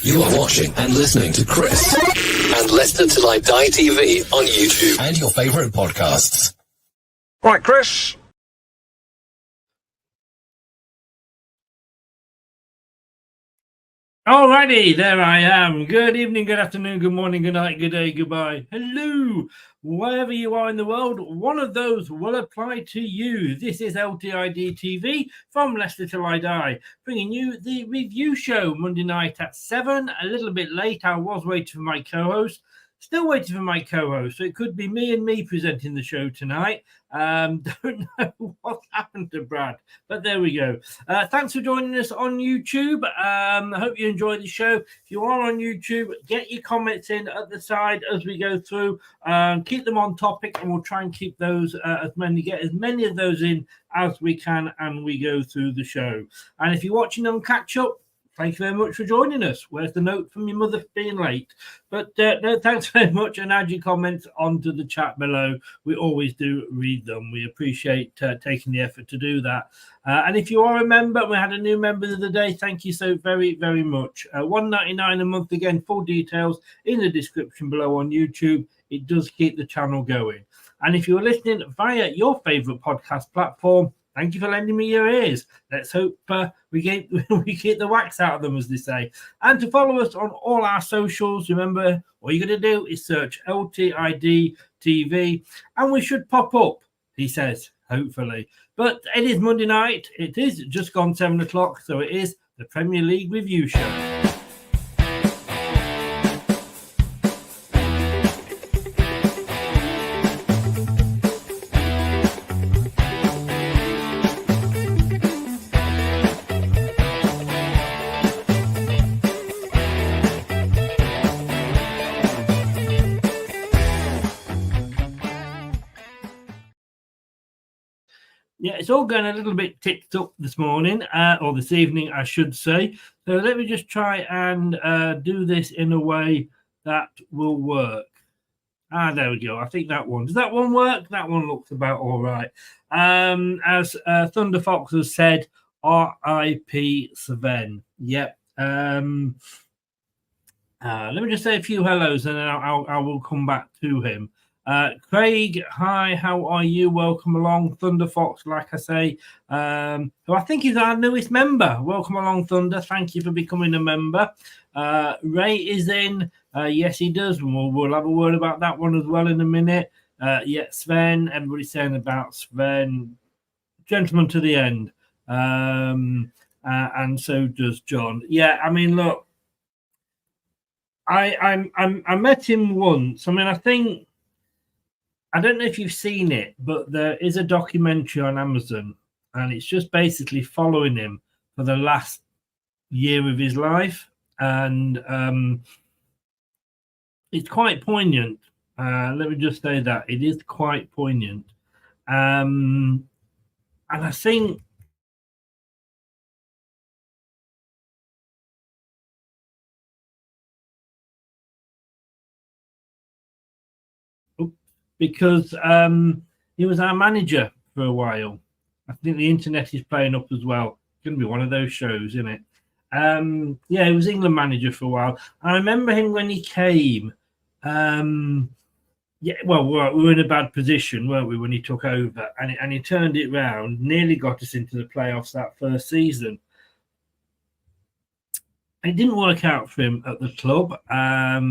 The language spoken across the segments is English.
You are watching and listening to Chris and Leicester Till I Die TV on YouTube and your favourite podcasts. Right, Chris. Alrighty, there I am. Good evening, good afternoon, good morning, good night, good day, goodbye. Hello, wherever you are in the world, one of those will apply to you. This is LTID TV from Leicester Till I Die, bringing you the review show Monday night at 7. A little bit late, I was waiting for my co-host. Still waiting for my co-host, so it could be me and me presenting the show tonight. Don't know what happened to Brad, but there we go. Thanks for joining us on YouTube. I hope you enjoy the show. If you are on YouTube, get your comments in at the side as we go through. Keep them on topic, and we'll try and keep those get as many of those in as we can, and we go through the show. And if you're watching on catch up, thank you very much for joining us. Where's the note from your mother for being late? But no, thanks very much, and add your comments onto the chat below. We always do read them. We appreciate taking the effort to do that. And if you are a member, we had a new member of the day. Thank you so very, very much. $1.99 a month. Again, full details in the description below on YouTube. It does keep the channel going. And if you're listening via your favourite podcast platform, thank you for lending me your ears. Let's hope we keep the wax out of them, as they say. And to follow us on all our socials, remember, all you're going to do is search LTID TV, and we should pop up, he says, hopefully. But it is Monday night. It is just gone 7 o'clock, so it is the Premier League review show. Yeah, it's all going a little bit ticked up this morning, or this evening, I should say. So let me just try and do this in a way that will work. There we go. I think that one. Does that one work? That one looks about all right. As Thunder Fox has said, R.I.P. Sven. Yep. Let me just say a few hellos, and then I will come back to him. Craig, hi, how are you? Welcome along. Thunder Fox, like I say, who I think is our newest member. Welcome along, Thunder. Thank you for becoming a member. Ray is in. Yes, he does. We'll have a word about that one as well in a minute. Yeah, Sven, everybody's saying about Sven. Gentleman to the end. And so does John. Yeah, I mean, look, I met him once. I mean, I don't know if you've seen it, but there is a documentary on Amazon, and it's just basically following him for the last year of his life, and it's quite poignant. Let me just say that it is quite poignant, and I think because he was our manager for a while. I think the internet is playing up as well. It's going to be one of those shows, isn't it? Yeah, he was England manager for a while. I remember him when he came. Yeah, well, we were in a bad position, weren't we, when he took over? And he turned it round, nearly got us into the playoffs that first season. It didn't work out for him at the club. I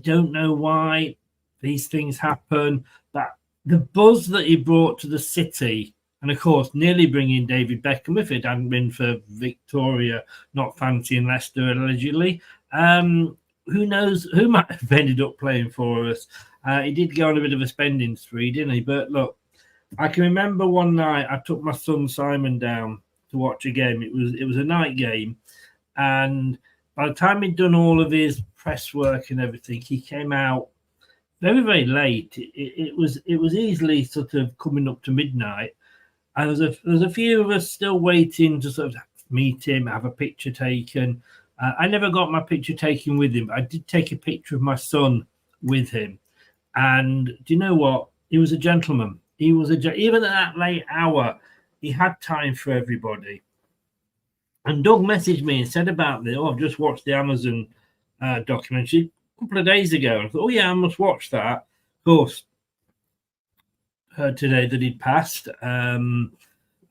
don't know why. These things happen. That the buzz that he brought to the city, and of course, nearly bringing David Beckham, if it hadn't been for Victoria not fancying Leicester allegedly, who knows who might have ended up playing for us. He did go on a bit of a spending spree, didn't he? But look, I can remember one night I took my son Simon down to watch a game. It was a night game, and by the time he'd done all of his press work and everything, he came out very, very late. It was easily sort of coming up to midnight, and there's a few of us still waiting to sort of meet him, have a picture taken. I never got my picture taken with him, but I did take a picture of my son with him. And do you know what? He was a gentleman. He was even at that late hour, he had time for everybody. And Doug messaged me and said about this. Oh, I've just watched the Amazon documentary a couple of days ago. I thought, oh yeah, I must watch that. Of course, heard today that he'd passed, and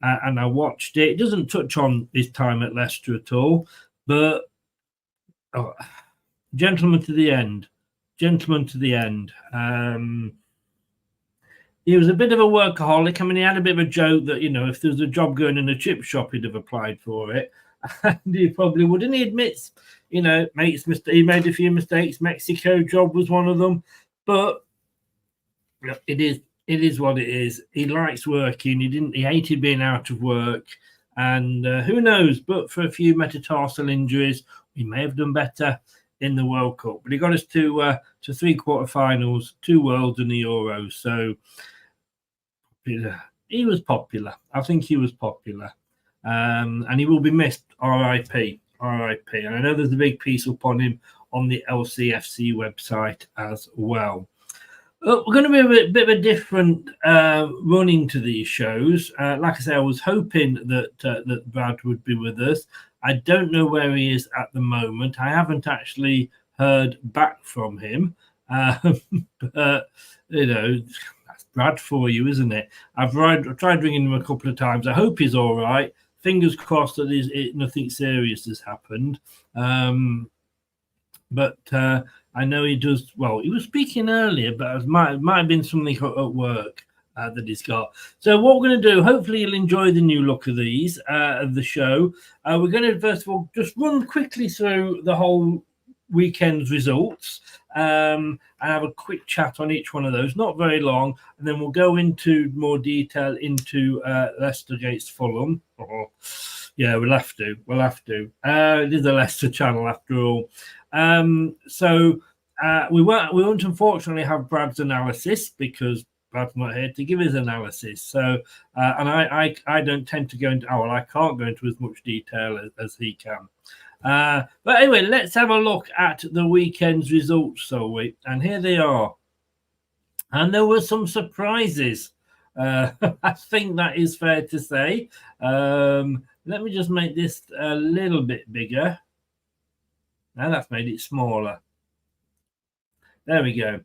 I watched it. It doesn't touch on his time at Leicester at all, but gentleman to the end. Gentleman to the end. He was a bit of a workaholic. I mean, he had a bit of a joke that, if there was a job going in a chip shop, he'd have applied for it. And he probably would. And he admits, he made a few mistakes. Mexico job was one of them. But it is what it is. He likes working. He hated being out of work. And who knows, but for a few metatarsal injuries, we may have done better in the World Cup. But he got us to 3 quarterfinals, 2 Worlds and the Euros. So he was popular. I think he was popular. And he will be missed. R.I.P. R.I.P. And I know there's a big piece up on him on the LCFC website as well. We're going to be a bit of a different running to these shows. Like I say, I was hoping that Brad would be with us. I don't know where he is at the moment. I haven't actually heard back from him. But, that's Brad for you, isn't it? I've tried ringing him a couple of times. I hope he's all right. Fingers crossed that nothing serious has happened. But I know he does well. He was speaking earlier, but it might have been something at work that he's got. So what we're going to do, hopefully you'll enjoy the new look of these, of the show. We're going to, first of all, just run quickly through the whole weekend's results and have a quick chat on each one of those, not very long, and then we'll go into more detail into Leicester against Fulham. Yeah, we'll have to. It is a Leicester channel after all. So we won't unfortunately have Brad's analysis because Brad's not here to give his analysis. So and I don't tend to go into I can't go into as much detail as he can. But anyway, let's have a look at the weekend's results, and here they are. And there were some surprises. I think that is fair to say. Let me just make this a little bit bigger. Now that's made it smaller. There we go.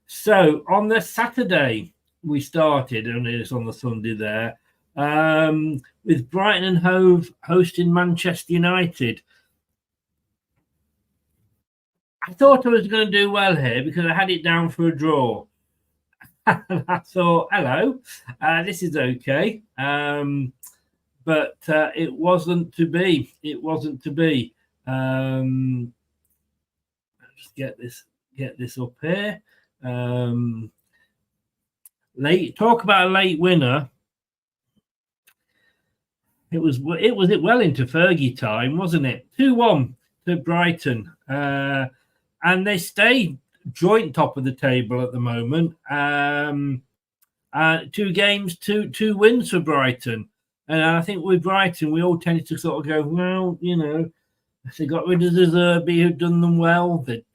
So on the Saturday, we started, and it's on the Sunday there, with Brighton and Hove hosting Manchester United. I thought I was going to do well here because I had it down for a draw. And I thought, hello, this is okay. But it wasn't to be. It wasn't to be. Just get this up here. Talk about a late winner. It was well into Fergie time, wasn't it? 2-1 to Brighton, and they stay joint top of the table at the moment. 2 games, two wins for Brighton. And I think with Brighton, we all tended to sort of go, well, if they got rid of the Zerbi, who'd done them well, they,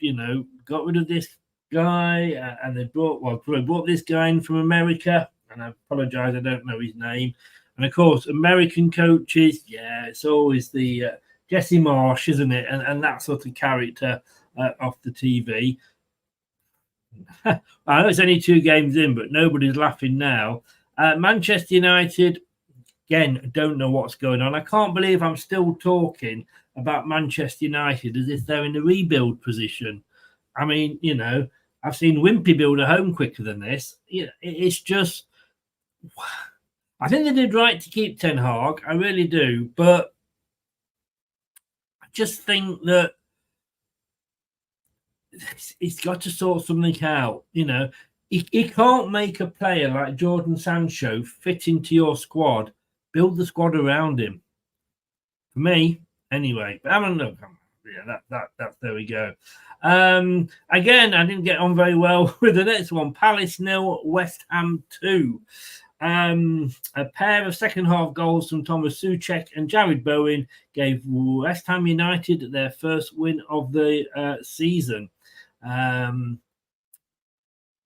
got rid of this guy, and they brought this guy in from America, and I apologise, I don't know his name. And of course, American coaches, it's always the Jesse Marsh, isn't it? And that sort of character off the TV. I know it's only 2 games in, but nobody's laughing now. Manchester United, again, don't know what's going on. I can't believe I'm still talking about Manchester United as if they're in a rebuild position. I mean, I've seen Wimpy build a home quicker than this. It's just, I think they did right to keep Ten Hag. I really do. But I just think that he's got to sort something out. He can't make a player like Jordan Sancho fit into your squad. Build the squad around him. For me, anyway. But I don't know. Yeah, that's there we go. Again, I didn't get on very well with the next one. Palace 0, West Ham 2. A pair of second half goals from Thomas Souček and Jared Bowen gave West Ham United their first win of the season. 0-0,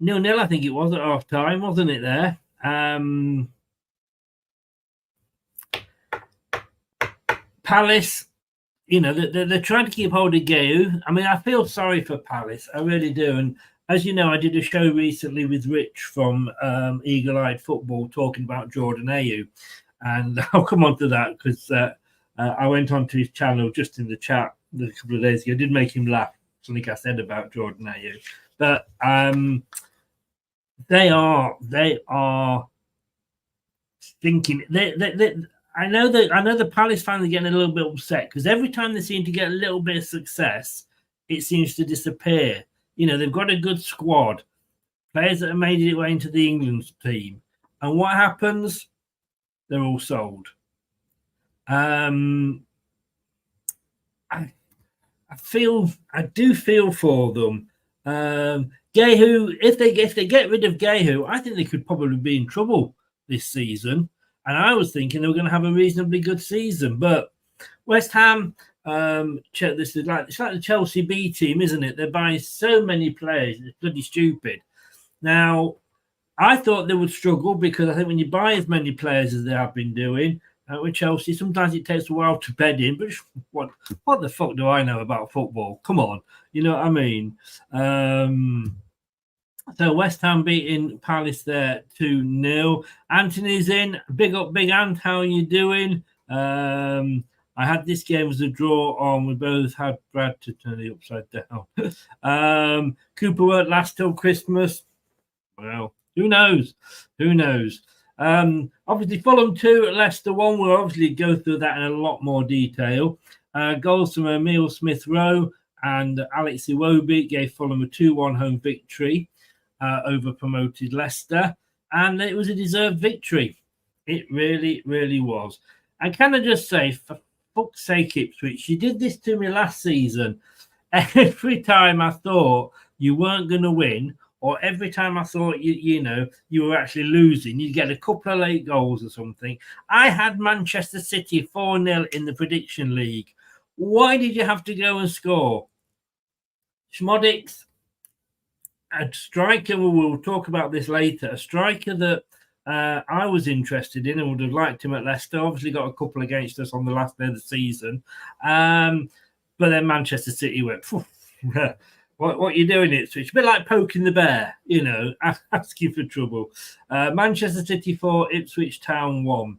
I think it was at half time, wasn't it there? Palace, they're trying to keep hold of Geu. I mean, I feel sorry for Palace. I really do. And as you know, I did a show recently with Rich from Eagle Eyed Football talking about Jordan Ayew. And I'll come on to that because I went onto his channel just in the chat a couple of days ago. I did make him laugh, something I said about Jordan Ayew. But they are thinking. I know the Palace fans are getting a little bit upset because every time they seem to get a little bit of success, it seems to disappear. They've got a good squad, players that have made it way into the England team, and what happens? They're all sold. I do feel for them. Gehu, if they get rid of Gehu, I think they could probably be in trouble this season. And I was thinking they were going to have a reasonably good season, but West Ham, it's like the Chelsea B team, isn't it? They're buying so many players, it's bloody stupid. Now, I thought they would struggle because I think when you buy as many players as they have been doing with Chelsea, sometimes it takes a while to bed in. But what the fuck do I know about football? Come on, you know what I mean? So West Ham beating Palace there 2-0. Anthony's in. Big up, Big Ant. How are you doing? I had this game as a draw on. We both had Brad to turn it upside down. Cooper won't last till Christmas. Well, who knows? Who knows? Obviously, Fulham 2, Leicester 1. We'll obviously go through that in a lot more detail. Goals from Emile Smith-Rowe and Alex Iwobi gave Fulham a 2-1 home victory over promoted Leicester. And it was a deserved victory. It really, really was. And can I just say, for fuck's sake, Ipswich, you did this to me last season. Every time I thought you weren't going to win, or every time I thought you were actually losing, you'd get a couple of late goals or something. I had Manchester City 4-0 in the prediction league. Why did you have to go and score? Schmodix, a striker, we'll talk about this later, a striker that I was interested in and would have liked him at Leicester. Obviously got a couple against us on the last day of the season. But then Manchester City went, what are you doing, Ipswich? A bit like poking the bear, asking for trouble. Manchester City 4, Ipswich Town 1.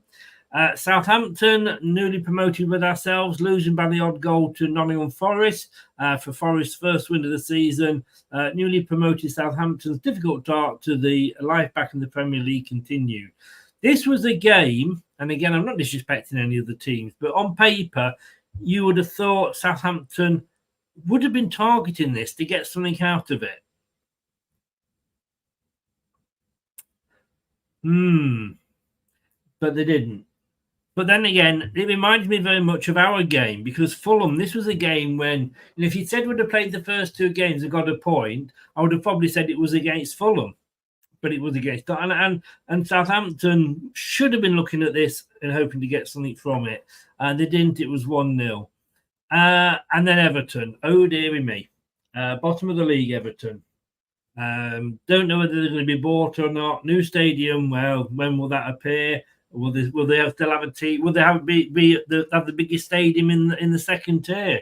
Southampton, newly promoted with ourselves, losing by the odd goal to Nottingham Forest for Forest's first win of the season. Newly promoted Southampton's difficult start to the life back in the Premier League continued. This was a game, and again, I'm not disrespecting any of the teams, but on paper, you would have thought Southampton would have been targeting this to get something out of it. But they didn't. But then again, it reminds me very much of our game because Fulham, this was a game when, if you said we'd have played the first two games and got a point, I would have probably said it was against Fulham, but it was against. And Southampton should have been looking at this and hoping to get something from it. And they didn't. It was 1-0. And then Everton. Oh, dearie me. Bottom of the league, Everton. Don't know whether they're going to be bought or not. New stadium. Well, when will that appear? Will they still have a team? Will they have the biggest stadium in the second tier?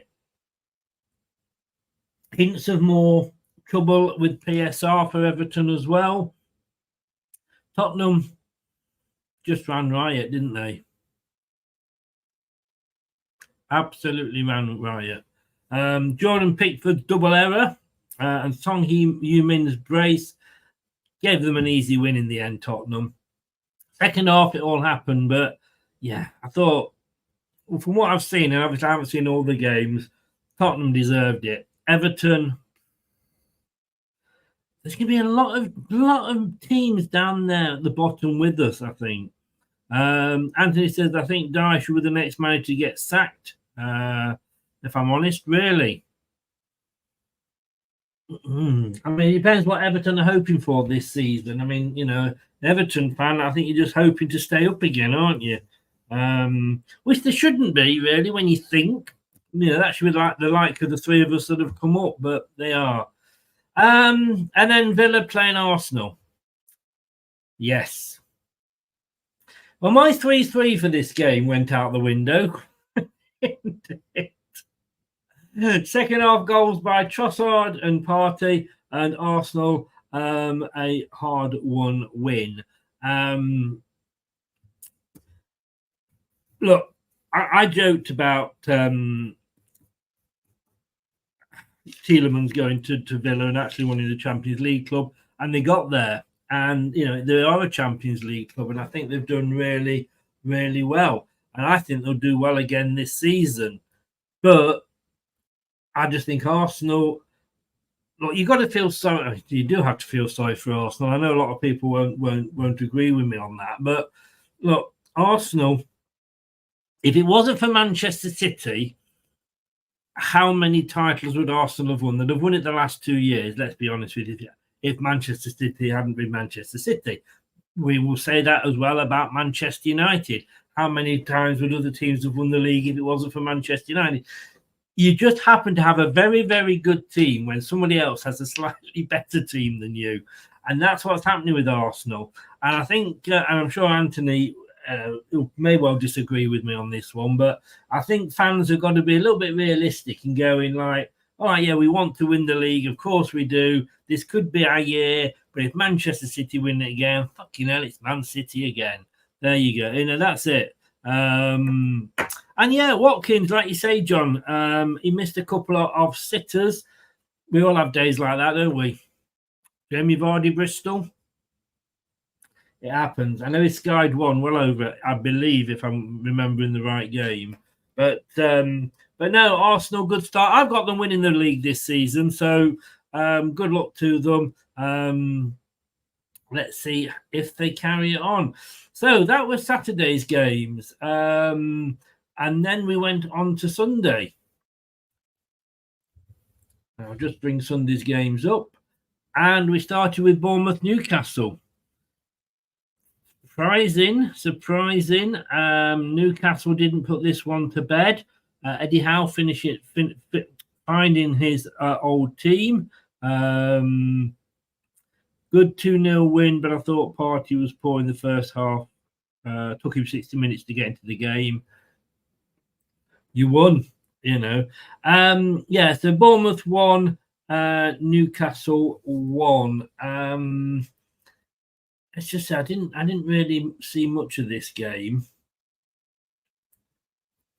Hints of more trouble with PSR for Everton as well. Tottenham just ran riot, didn't they? Absolutely ran riot. Jordan Pickford's double error and Song Heung-min's brace gave them an easy win in the end, Tottenham. Second half, it all happened, but yeah, I thought, from what I've seen, and obviously I haven't seen all the games, Tottenham deserved it. Everton, there's going to be a lot of teams down there at the bottom with us, I think. Anthony says, I think Dyche will be the next manager to get sacked. If I'm honest, really. I mean, it depends what Everton are hoping for this season. I mean, Everton fan, I think you're just hoping to stay up again, aren't you? Which they shouldn't be, really, when you think. That should be like the like of the three of us that have come up, but they are. And then Villa playing Arsenal. Yes. Well, my 3-3 for this game went out the window. Second half goals by Trossard and Partey, and Arsenal a hard-won win. Look, I joked about Tielemans going to Villa and actually winning the Champions League club, and they got there. And, you know, they are a Champions League club, and I think they've done really, really well. And I think they'll do well again this season. But I just think Arsenal, look, you've got to feel sorry. You do have to feel sorry for Arsenal. I know a lot of people won't agree with me on that. But, look, Arsenal, if it wasn't for Manchester City, how many titles would Arsenal have won? They'd have won it the last 2 years, let's be honest with you, if Manchester City hadn't been Manchester City. We will say that as well about Manchester United. How many times would other teams have won the league if it wasn't for Manchester United? You just happen to have a very, very good team when somebody else has a slightly better team than you. And that's what's happening with Arsenal. And I think, and I'm sure Anthony may well disagree with me on this one, but I think fans have got to be a little bit realistic and going like, all right, yeah, we want to win the league. Of course we do. This could be our year. But if Manchester City win it again, fucking hell, it's Man City again. There you go. You know, that's it. And yeah, Watkins, like you say, John, he missed a couple of sitters. We all have days like that, don't we? Jamie Vardy, Bristol. It happens. I know he skied one well over, I believe, if I'm remembering the right game. But no, Arsenal, good start. I've got them winning the league this season, so good luck to them. Let's see if they carry it on. So that was Saturday's games. And then we went on to Sunday. I'll just bring Sunday's games up. And we started with Bournemouth Newcastle. Surprising. Newcastle didn't put this one to bed. Eddie Howe finding his old team. Good 2-0 win, but I thought Partey was poor in the first half. Took him 60 minutes to get into the game. You won, you know. So Bournemouth won, Newcastle won. It's just I didn't really see much of this game.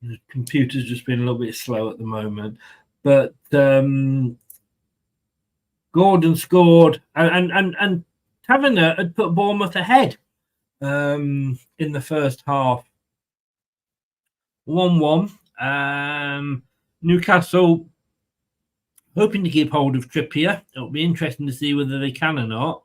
The computer's just been a little bit slow at the moment, but Gordon scored, and Taverner had put Bournemouth ahead in the first half. 1-1. Newcastle hoping to keep hold of Trippier. It'll be interesting to see whether they can or not.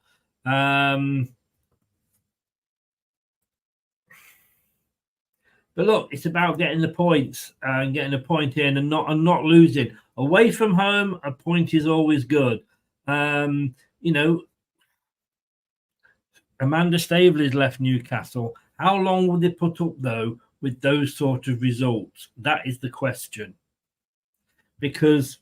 But look, it's about getting the points and getting a point in and not losing. Away from home, a point is always good. You know, Amanda Staveley's left Newcastle. How long will they put up, though, with those sort of results? That is the question. Because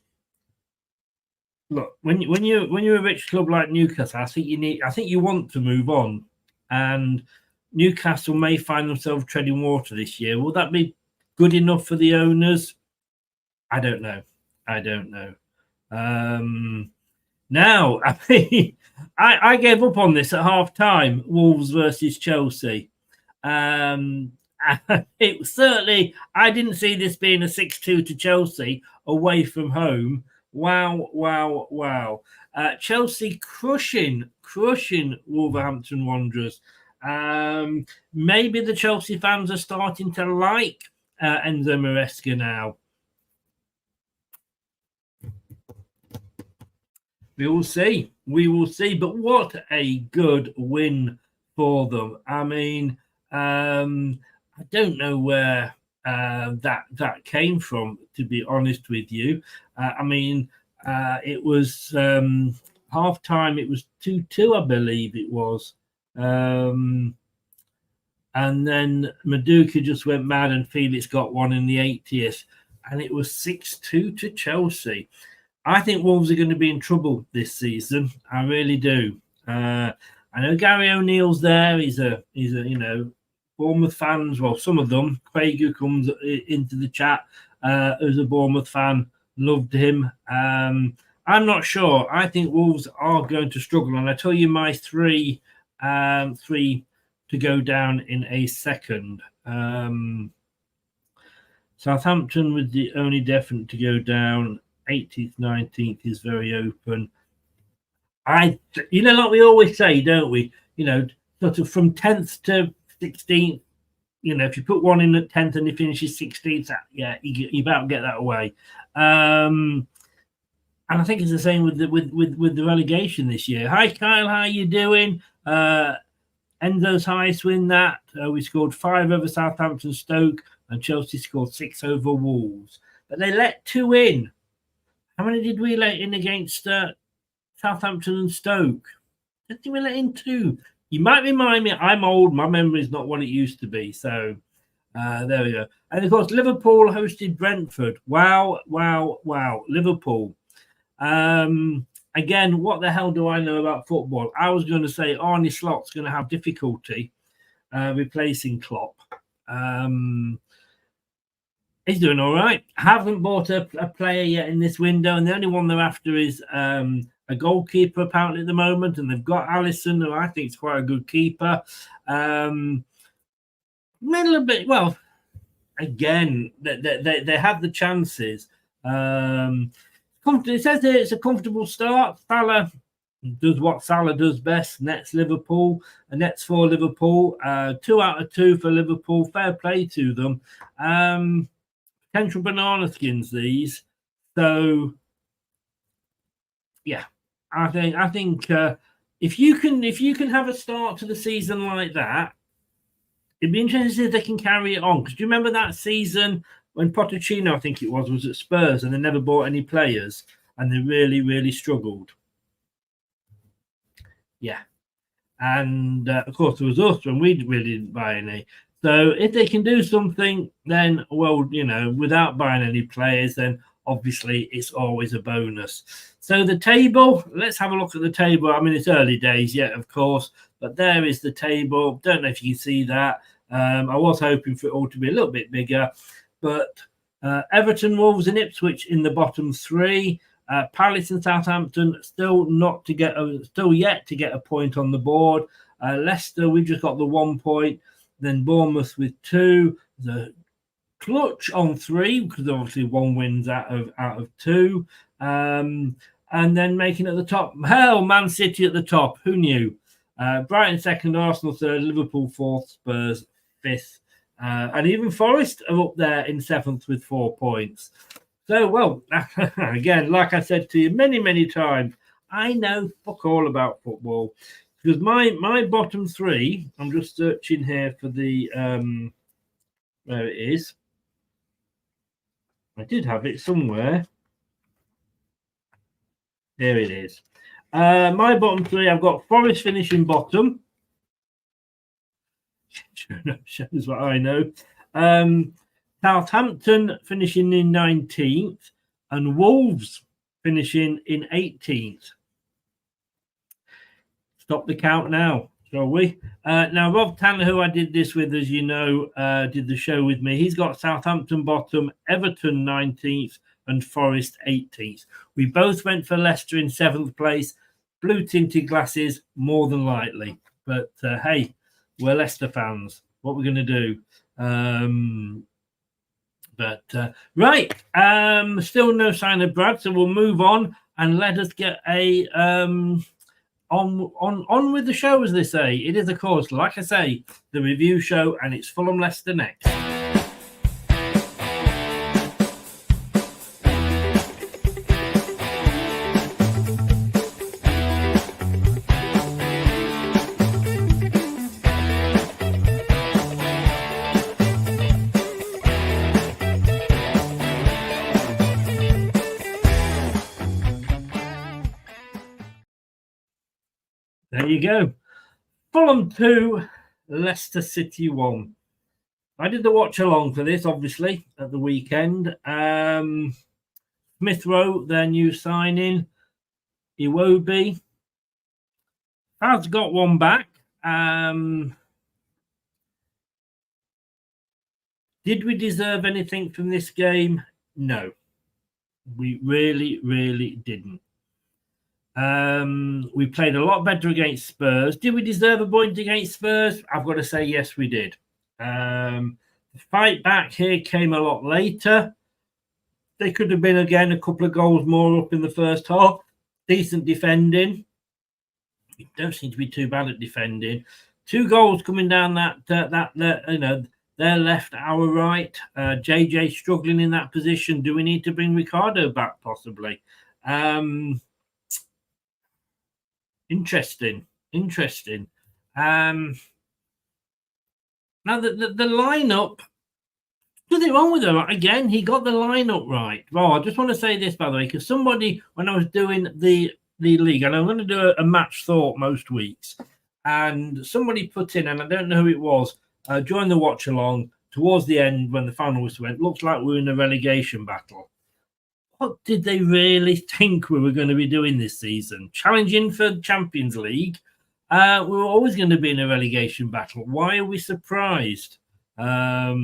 look, when you're a rich club like Newcastle, I think you want to move on, and Newcastle may find themselves treading water this year. Will that be good enough for the owners? I don't know. Now, I mean, I gave up on this at half time. Wolves versus Chelsea. It certainly, I didn't see this being a 6-2 to Chelsea away from home. Wow. Chelsea crushing Wolverhampton Wanderers. Maybe the Chelsea fans are starting to like Enzo Maresca now. We will see. But what a good win for them. I mean, I don't know where that came from, to be honest with you. I mean, it was half time. It was 2-2, I believe it was. And then Maduka just went mad and Felix got one in the 80th. And it was 6-2 to Chelsea. I think Wolves are going to be in trouble this season. I really do. I know Gary O'Neill's there. He's a Bournemouth fans. Well, some of them. Craig, who comes into the chat, as a Bournemouth fan, loved him. I'm not sure. I think Wolves are going to struggle, and I tell you my three to go down in a second. Southampton with the only definite to go down. 18th, 19th is very open. Like we always say, don't we? Sort of from 10th to 16th. If you put one in at 10th and he finishes 16th, you better get that away. And I think it's the same with the relegation this year. Hi, Kyle. How you doing? Enzo's highest win that. We scored 5 over Southampton, Stoke, and Chelsea scored 6 over Wolves. But they let 2 in. How many did we let in against Southampton and Stoke? I think we let in 2. You might remind me, I'm old. My memory is not what it used to be. So there we go. And, of course, Liverpool hosted Brentford. Wow. Liverpool. Again, what the hell do I know about football? I was going to say Arne Slot's going to have difficulty replacing Klopp. He's doing all right. Haven't bought a player yet in this window, and the only one they're after is a goalkeeper apparently at the moment, and they've got Alisson, who I think is quite a good keeper. Middle a bit. Well, again, they have the chances. It says here it's a comfortable start. Salah does what Salah does best, nets Liverpool, and nets for Liverpool. 2 out of 2 for Liverpool. Fair play to them. Potential banana skins, these. So, yeah, I think if you can have a start to the season like that, it'd be interesting to see if they can carry it on. Because do you remember that season when Pochettino, I think it was at Spurs, and they never bought any players, and they really, really struggled. Yeah. And, of course, there was us when we really didn't buy any. So if they can do something, then, well, without buying any players, then obviously it's always a bonus. So the table, let's have a look at the table. I mean, it's early days yet, of course, but there is the table. Don't know if you can see that. I was hoping for it all to be a little bit bigger, but Everton, Wolves and Ipswich in the bottom 3. Palace and Southampton still yet to get a point on the board. Leicester, we've just got the 1 point. Then Bournemouth with 2. The clutch on 3 because obviously 1 wins out of 2. And then making at the top. Hell, Man City at the top. Who knew? Brighton 2nd, Arsenal 3rd, Liverpool 4th, Spurs 5th. And even Forest are up there in 7th with 4 points. So, well, again, like I said to you many, many times, I know fuck all about football. Because my bottom 3, I'm just searching here for the, where it is. I did have it somewhere. There it is. My bottom 3, I've got Forest finishing bottom. Shows what I know. Southampton finishing in 19th and Wolves finishing in 18th. Stop the count now, shall we? Now, Rob Tanner, who I did this with, as you know, did the show with me. He's got Southampton bottom, Everton 19th and Forest 18th. We both went for Leicester in 7th place. Blue tinted glasses, more than likely. But, hey, we're Leicester fans. What we're going to do? Right. Still no sign of Brad, so we'll move on and let us get a on with the show, as they say. It is, of course, like I say, the review show, and it's Fulham Leicester next. There you go. Fulham 2, Leicester City 1. I did the watch along for this, obviously, at the weekend. Smith Rowe, their new signing. Iwobi has got one back. Did we deserve anything from this game? No, we really, really didn't. We played a lot better against Spurs. Did we deserve a point against Spurs? I've got to say, yes, we did. The fight back here came a lot later. They could have been, again, a couple of goals more up in the first half. Decent defending. We don't seem to be too bad at defending. 2 goals coming down their left, our right. JJ struggling in that position. Do we need to bring Ricardo back, possibly? Interesting. Now, the lineup, nothing wrong with it. Again, he got the lineup right. Well, I just want to say this, by the way, because somebody, when I was doing the league, and I'm going to do a match thought most weeks, and somebody put in, and I don't know who it was, during the watch along towards the end when the final whistle went, looks like we're in a relegation battle. What did they really think we were going to be doing this season? Challenging for the Champions League? We were always going to be in a relegation battle. Why are we surprised? Yeah,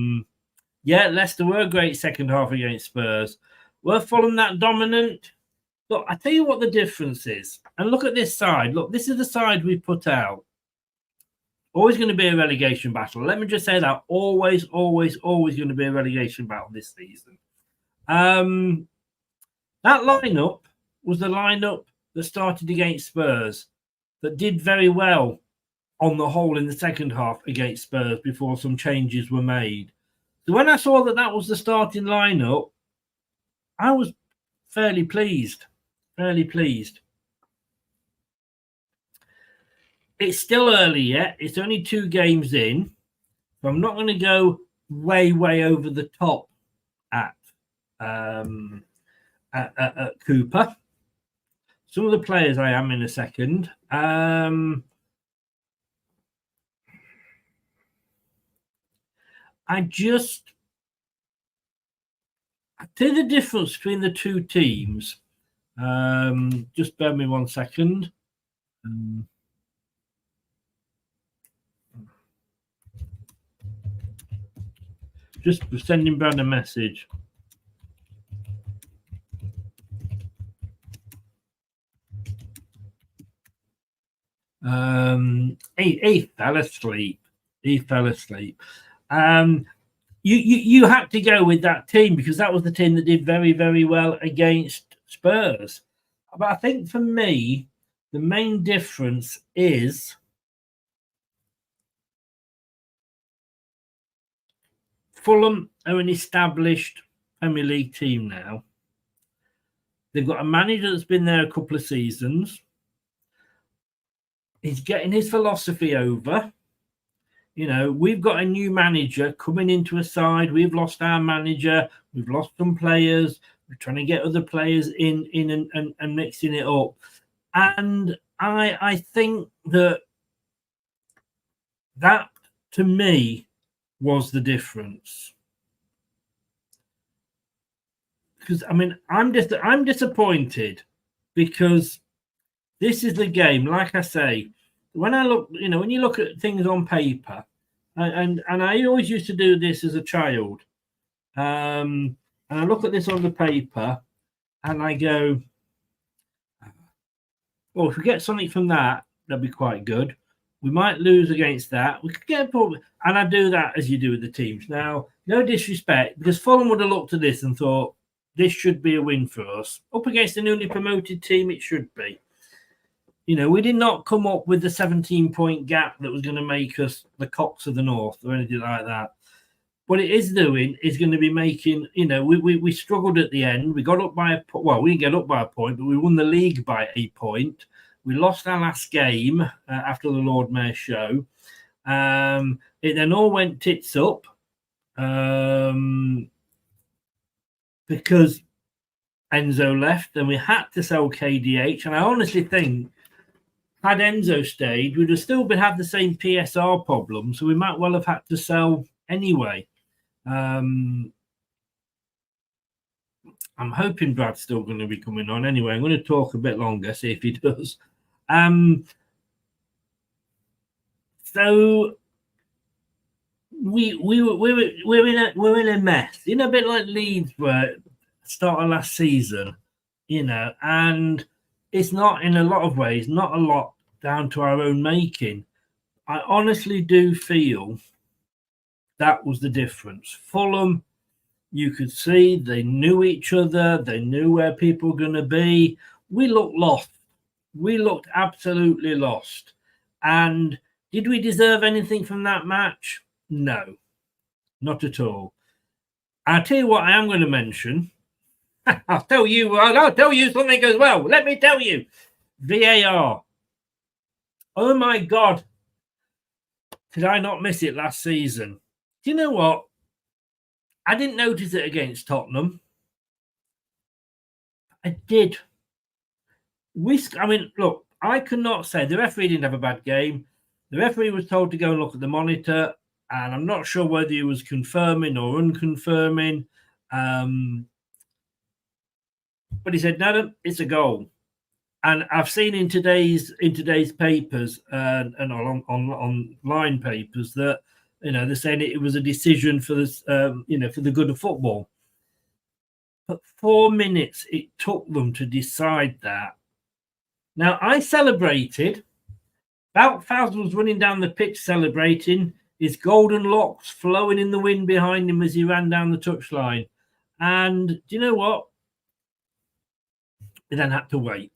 Leicester were a great second half against Spurs. Were Fulham that dominant? Look, I tell you what the difference is. And look at this side. Look, this is the side we put out. Always going to be a relegation battle. Let me just say that. Always going to be a relegation battle this season. That lineup was the lineup that started against Spurs, that did very well on the whole in the second half against Spurs before some changes were made. So when I saw that was the starting lineup, I was fairly pleased. It's still early yet. It's only 2 games in. So I'm not going to go way over the top at Cooper. Some of the players I am in a second. I tell the difference between the 2 teams. Just bear me 1 second. Just sending Brad a message. He fell asleep. You had to go with that team because that was the team that did very well against Spurs. But I think for me, the main difference is Fulham are an established Premier League team now. They've got a manager that's been there a couple of seasons. He's getting his philosophy over. You know, we've got a new manager coming into a side. We've lost our manager. We've lost some players. We're trying to get other players in and mixing it up. And I think that to me was the difference. Because I mean, I'm disappointed because this is the game. Like I say, when I look, you know, when you look at things on paper, and I always used to do this as a child, and I look at this on the paper, and I go, well, if we get something from that, that'd be quite good. We might lose against that. We could get a problem. And I do that as you do with the teams. Now, no disrespect, because Fulham would have looked at this and thought, this should be a win for us. Up against a newly promoted team, it should be. You know, we did not come up with the 17-point gap that was going to make us the cocks of the north or anything like that. What it is doing is going to be making, you know, we struggled at the end. We got up by we didn't get up by a point, but we won the league by a point. We lost our last game after the Lord Mayor show. It then all went tits up because Enzo left and we had to sell KDH. And I honestly think had Enzo stayed, we'd have still had the same PSR problem. So we might well have had to sell anyway. I'm hoping Brad's still going to be coming on anyway. I'm going to talk a bit longer, see if he does. So we're in a mess, you know, a bit like Leeds were at the start of last season, you know, and it's not, in a lot of ways, not a lot down to our own making. I honestly do feel that was the difference. Fulham, you could see they knew each other, they knew where people were going to be. We looked lost. We looked absolutely lost. And did we deserve anything from that match? No, not at all. I'll tell you what I am going to mention. I'll tell you something as well. Let me tell you. VAR. Oh my God. Did I not miss it last season? Do you know what? I didn't notice it against Tottenham. I did. I mean, look, I could not say the referee didn't have a bad game. The referee was told to go and look at the monitor, and I'm not sure whether he was confirming or unconfirming. But he said, no, it's a goal. And I've seen in today's papers and online papers that, you know, they're saying it was a decision for this, you know, for the good of football. But 4 minutes it took them to decide that. Now, I celebrated. Wout Faes was running down the pitch celebrating, his golden locks flowing in the wind behind him as he ran down the touchline. And do you know what? They then had to wait.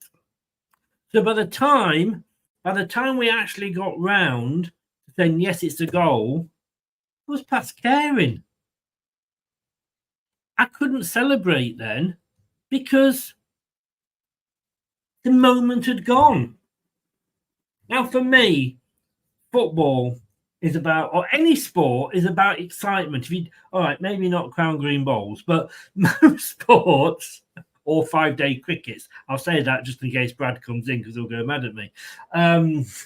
So by the time we actually got round to saying, yes, it's a goal, it was past caring. I couldn't celebrate then because the moment had gone. Now, for me, football is about, or any sport is about excitement. All right, maybe not crown green bowls, but most sports, or 5-day crickets. I'll say that just in case Brad comes in because he'll go mad at me.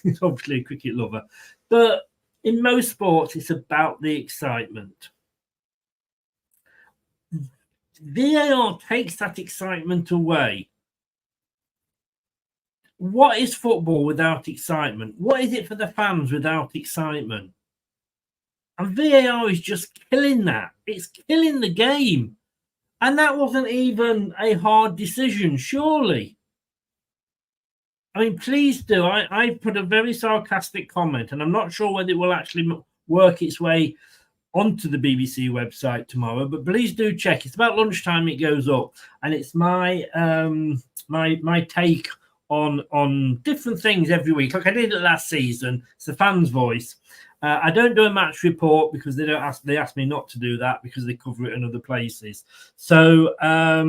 He's obviously a cricket lover. But in most sports, it's about the excitement. VAR takes that excitement away. What is football without excitement? What is it for the fans without excitement? And VAR is just killing that. It's killing the game. And that wasn't even a hard decision, surely. I mean, please do. I put a very sarcastic comment, and I'm not sure whether it will actually work its way onto the BBC website tomorrow, but please do check. It's about lunchtime it goes up, and it's my my take on different things every week. Like I did it last season. It's the fans' voice. I don't do a match report because they ask me not to do that because they cover it in other places. So I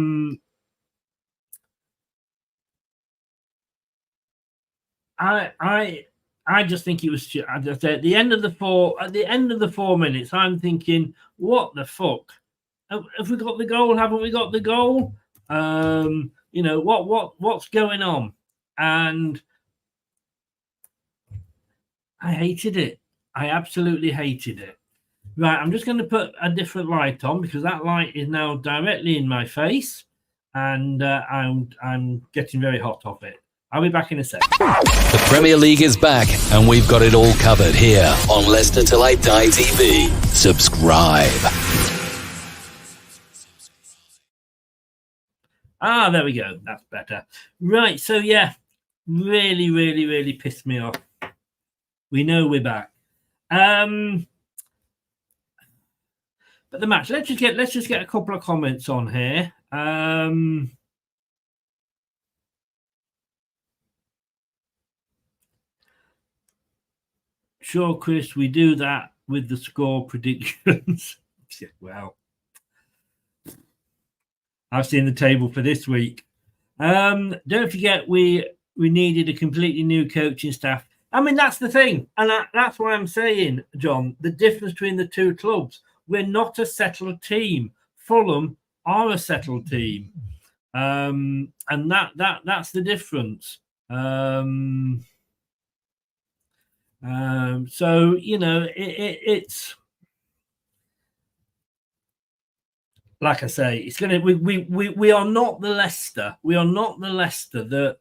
just think it was at the end of the 4 minutes. I'm thinking, what the fuck? Have we got the goal? Haven't we got the goal? You know what's going on? And I hated it. I absolutely hated it. Right, I'm just going to put a different light on because that light is now directly in my face, and I'm getting very hot off it. I'll be back in a sec. The Premier League is back, and we've got it all covered here on Leicester Till I Die TV. Subscribe. There we go. That's better. Right, so yeah, really pissed me off. We know we're back. But the match. Let's just get a couple of comments on here. Sure, Chris, we do that with the score predictions. Well, I've seen the table for this week. Don't forget, we needed a completely new coaching staff. I mean, that's the thing. And that's why I'm saying, John, the difference between the two clubs. We're not a settled team. Fulham are a settled team. And that's the difference. So, you know, it's like I say, it's going to, we are not the Leicester. We are not the Leicester that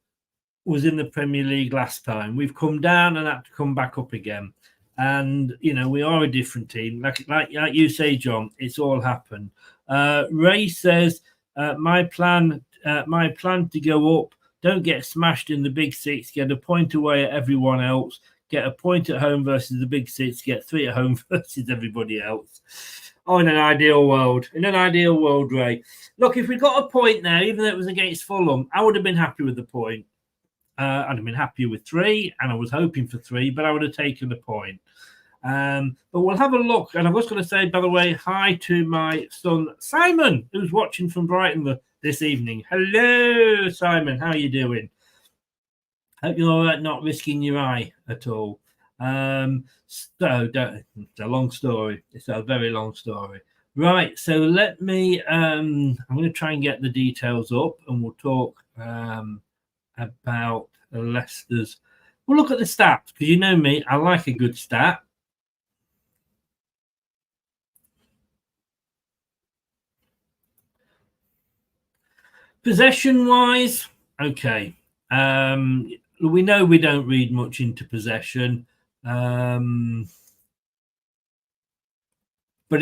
was in the Premier League last time. We've come down and had to come back up again. And we are a different team. Like you say, John, it's all happened. Ray says, my plan to go up. Don't get smashed in the big six. Get a point away at everyone else. Get a point at home versus the big six. Get 3 at home versus everybody else. Oh, in an ideal world. Ray. Look, if we got a point there, even though it was against Fulham, I would have been happy with the point. I'd have been happy with 3, and I was hoping for 3, but I would have taken the point. But we'll have a look. And I was going to say, by the way, hi to my son, Simon, who's watching from Brighton this evening. Hello, Simon. How are you doing? Hope you're all right, not risking your eye at all. It's a long story. It's a very long story. Right, so let me, I'm going to try and get the details up, and we'll talk about Leicester's. We'll look at the stats, because you know me, I like a good stat. Possession-wise, okay. We know we don't read much into possession. But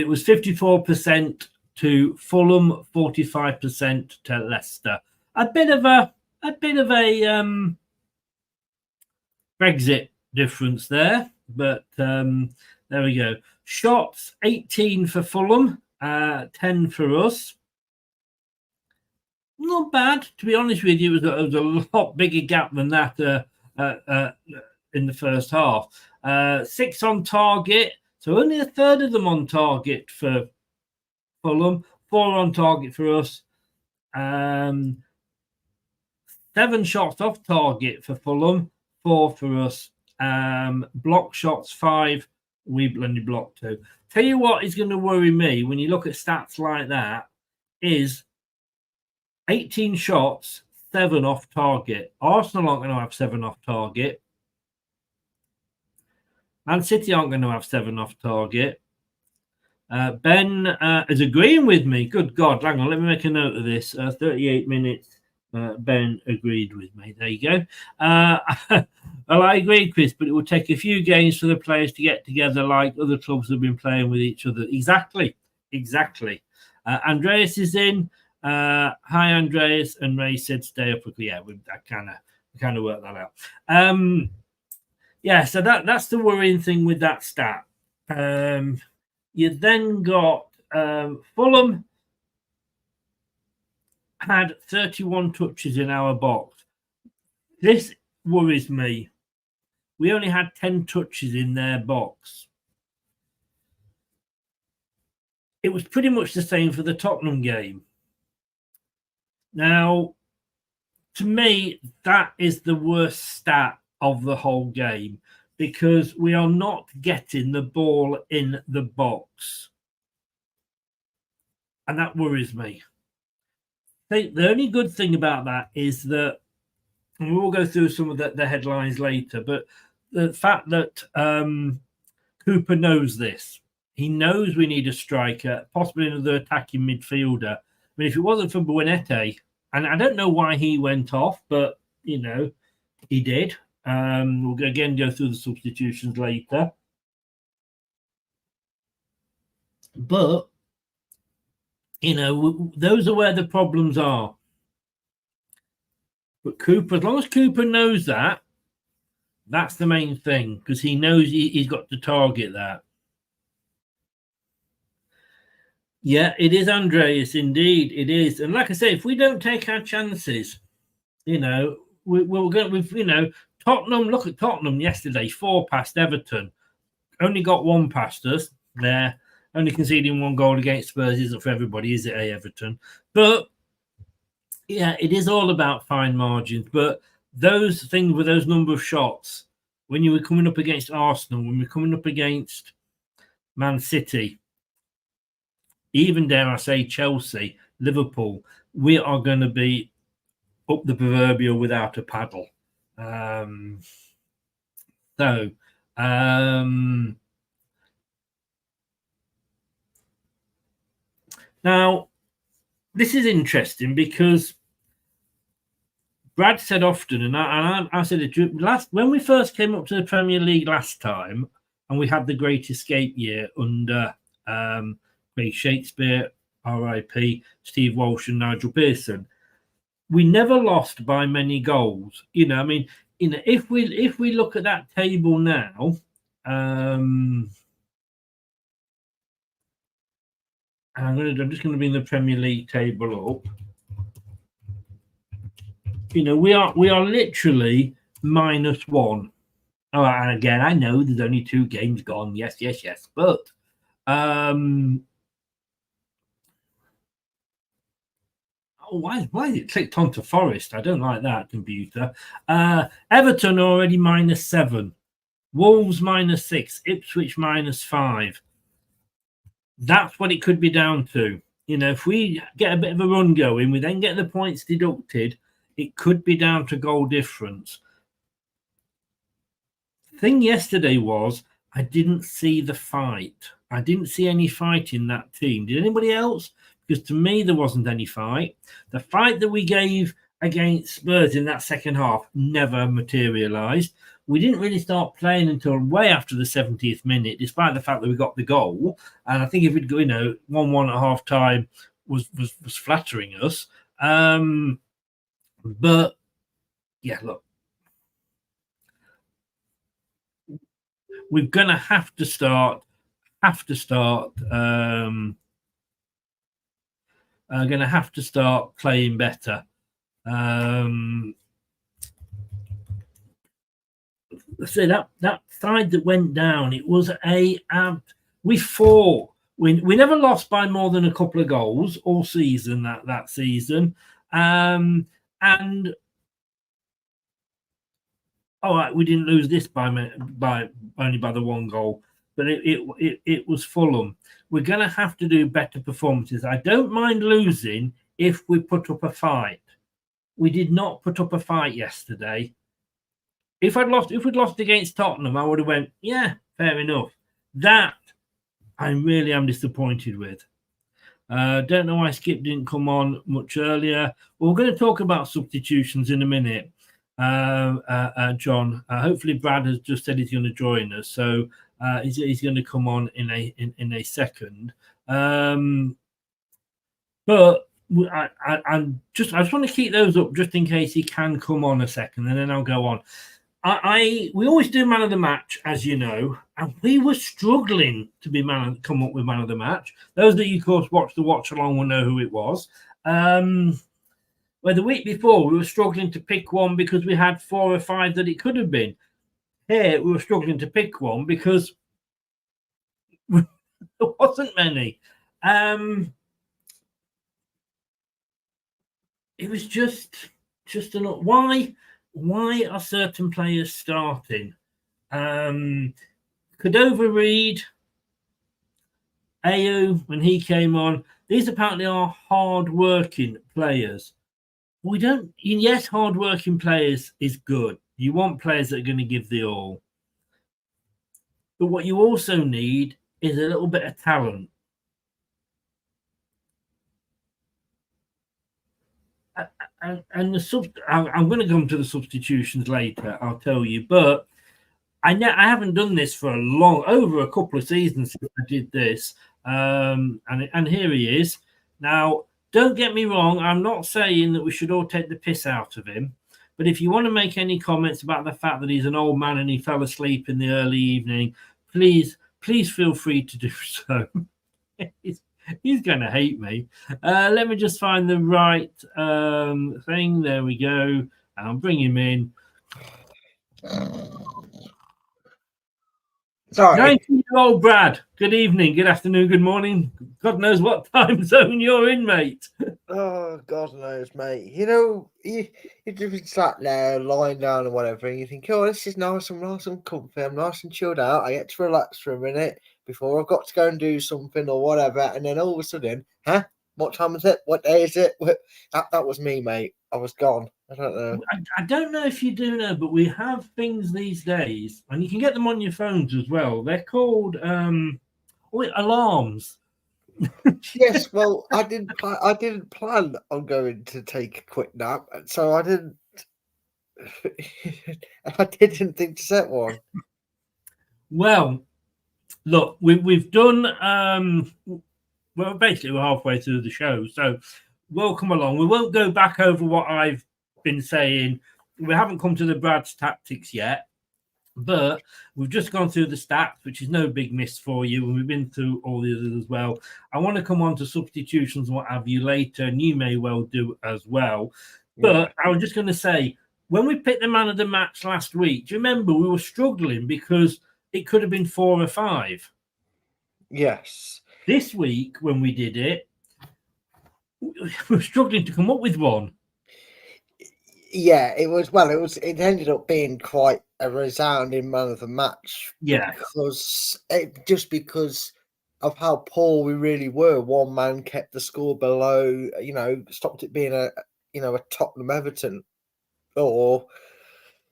it was 54% to Fulham, 45% to Leicester. A bit of a Brexit difference there, but there we go. Shots 18 for Fulham, 10 for us. Not bad, to be honest with you. It was a lot bigger gap than that in the first half. 6 on target, so only a third of them on target for Fulham. 4 on target for us. 7 shots off target for Fulham. 4 for us. Block shots 5. We only blocked 2. Tell you what is going to worry me when you look at stats like that is 18 shots, 7 off target. Arsenal aren't going to have 7 off target. Man City aren't going to have 7 off target. Ben is agreeing with me. Good God. Hang on, let me make a note of this. 38 minutes. Ben agreed with me. There you go. Well, I agree, Chris, but it will take a few games for the players to get together like other clubs have been playing with each other. Exactly. Andreas is in. Hi, Andreas. And Ray said stay up. Yeah, I kind of worked that out. Yeah, so that's the worrying thing with that stat. You then got Fulham had 31 touches in our box. This worries me. We only had 10 touches in their box. It was pretty much the same for the Tottenham game. Now, to me, that is the worst stat of the whole game because we are not getting the ball in the box. And that worries me. I think the only good thing about that is that, and we'll go through some of the headlines later, but the fact that Cooper knows this. He knows we need a striker, possibly another attacking midfielder. I mean, if it wasn't for Buenete, and I don't know why he went off, but, you know, he did. We'll again go through the substitutions later. But, you know, those are where the problems are. But Cooper, as long as Cooper knows that, that's the main thing, because he knows he's got to target that. Yeah, it is Andreas, indeed, it is. And like I say, if we don't take our chances, you know, we'll go with, you know, Tottenham. Look at Tottenham yesterday, 4 past Everton. Only got 1 past us there. Only conceding 1 goal against Spurs isn't for everybody, is it, Everton? But, yeah, it is all about fine margins. But those things with those number of shots, when you were coming up against Arsenal, when we're coming up against Man City, even dare I say Chelsea, Liverpool, we are going to be up the proverbial without a paddle. Now, this is interesting because Brad said often, and I said it when we first came up to the Premier League last time, and we had the Great Escape year under Craig Shakespeare, R.I.P., Steve Walsh, and Nigel Pearson. We never lost by many goals. I mean, if we look at that table now, I'm just going to bring the Premier League table up. We are literally -1. Oh, and again, I know there's only 2 games gone. Yes, but why is it clicked onto Forest? I don't like that, computer. Everton already -7, Wolves -6, Ipswich -5. That's what it could be down to. If we get a bit of a run going, we then get the points deducted, it could be down to goal difference. The thing yesterday was I didn't see the fight. I didn't see any fight in that team. Did anybody else? Because to me, there wasn't any fight. The fight that we gave against Spurs in that second half never materialised. We didn't really start playing until way after the 70th minute, despite the fact that we got the goal. And I think if we'd go, 1-1 at half time was flattering us. But yeah, look, we're going to have to start. Going to have to start playing better. So that side that went down, it was we fought. We never lost by more than a couple of goals all season that season. And all right, we didn't lose this by only by the 1 goal, but it was Fulham. We're going to have to do better performances. I don't mind losing if we put up a fight. We did not put up a fight yesterday. If we'd lost against Tottenham, I would have went, yeah, fair enough. That I really am disappointed with. Don't know why Skip didn't come on much earlier. We're going to talk about substitutions in a minute, John. Hopefully, Brad has just said he's going to join us, so he's going to come on in a second. But I just want to keep those up just in case he can come on a second, and then I'll go on. We always do man of the match, as you know, and we were struggling to come up with man of the match. Those that you, of course, watch the watch along will know who it was. Where the week before we were struggling to pick one because we had 4 or 5 that it could have been. Here we were struggling to pick one because there wasn't many. It was just why are certain players starting? Cordova-Reid, Ayew, when he came on, these apparently are hard-working players. We don't. Yes, hard-working players is good. You want players that are going to give the all. But what you also need is a little bit of talent. And I'm going to come to the substitutions later, I'll tell you. But I haven't done this for over a couple of seasons since I did this. And here he is. Now, don't get me wrong. I'm not saying that we should all take the piss out of him. But if you want to make any comments about the fact that he's an old man and he fell asleep in the early evening, please feel free to do so. He's going to hate me. Let me just find the right thing. There we go. I'll bring him in. Sorry. 19-year-old Brad. Good evening, good afternoon, good morning. God knows what time zone you're in, mate. Oh, God knows, mate. You just sat there, lying down or whatever, and you think, oh, this is nice. I'm nice and comfy. I'm nice and chilled out. I get to relax for a minute before I've got to go and do something or whatever. And then all of a sudden, what time is it? What day is it? That was me, mate. I was gone. I don't know. I don't know if you do know, but we have things these days, and you can get them on your phones as well. They're called alarms. Yes, well, I didn't plan on going to take a quick nap, so I didn't. I didn't think to set one. Well, look, we've done. Well, basically, we're halfway through the show, so welcome along. We won't go back over what I've been saying. We haven't come to the Brad's tactics yet, but we've just gone through the stats, which is no big miss for you, and we've been through all the others as well. I want to come on to substitutions and what have you later, and you may well do as well. But I was just going to say, when we picked the man of the match last week, do you remember we were struggling because it could have been 4 or 5? Yes. This week, when we did it, we were struggling to come up with one. Yeah, it was. Well, it ended up being quite a resounding man of the match. Yeah, because of how poor we really were. One man kept the score below. Stopped it being a Tottenham Everton or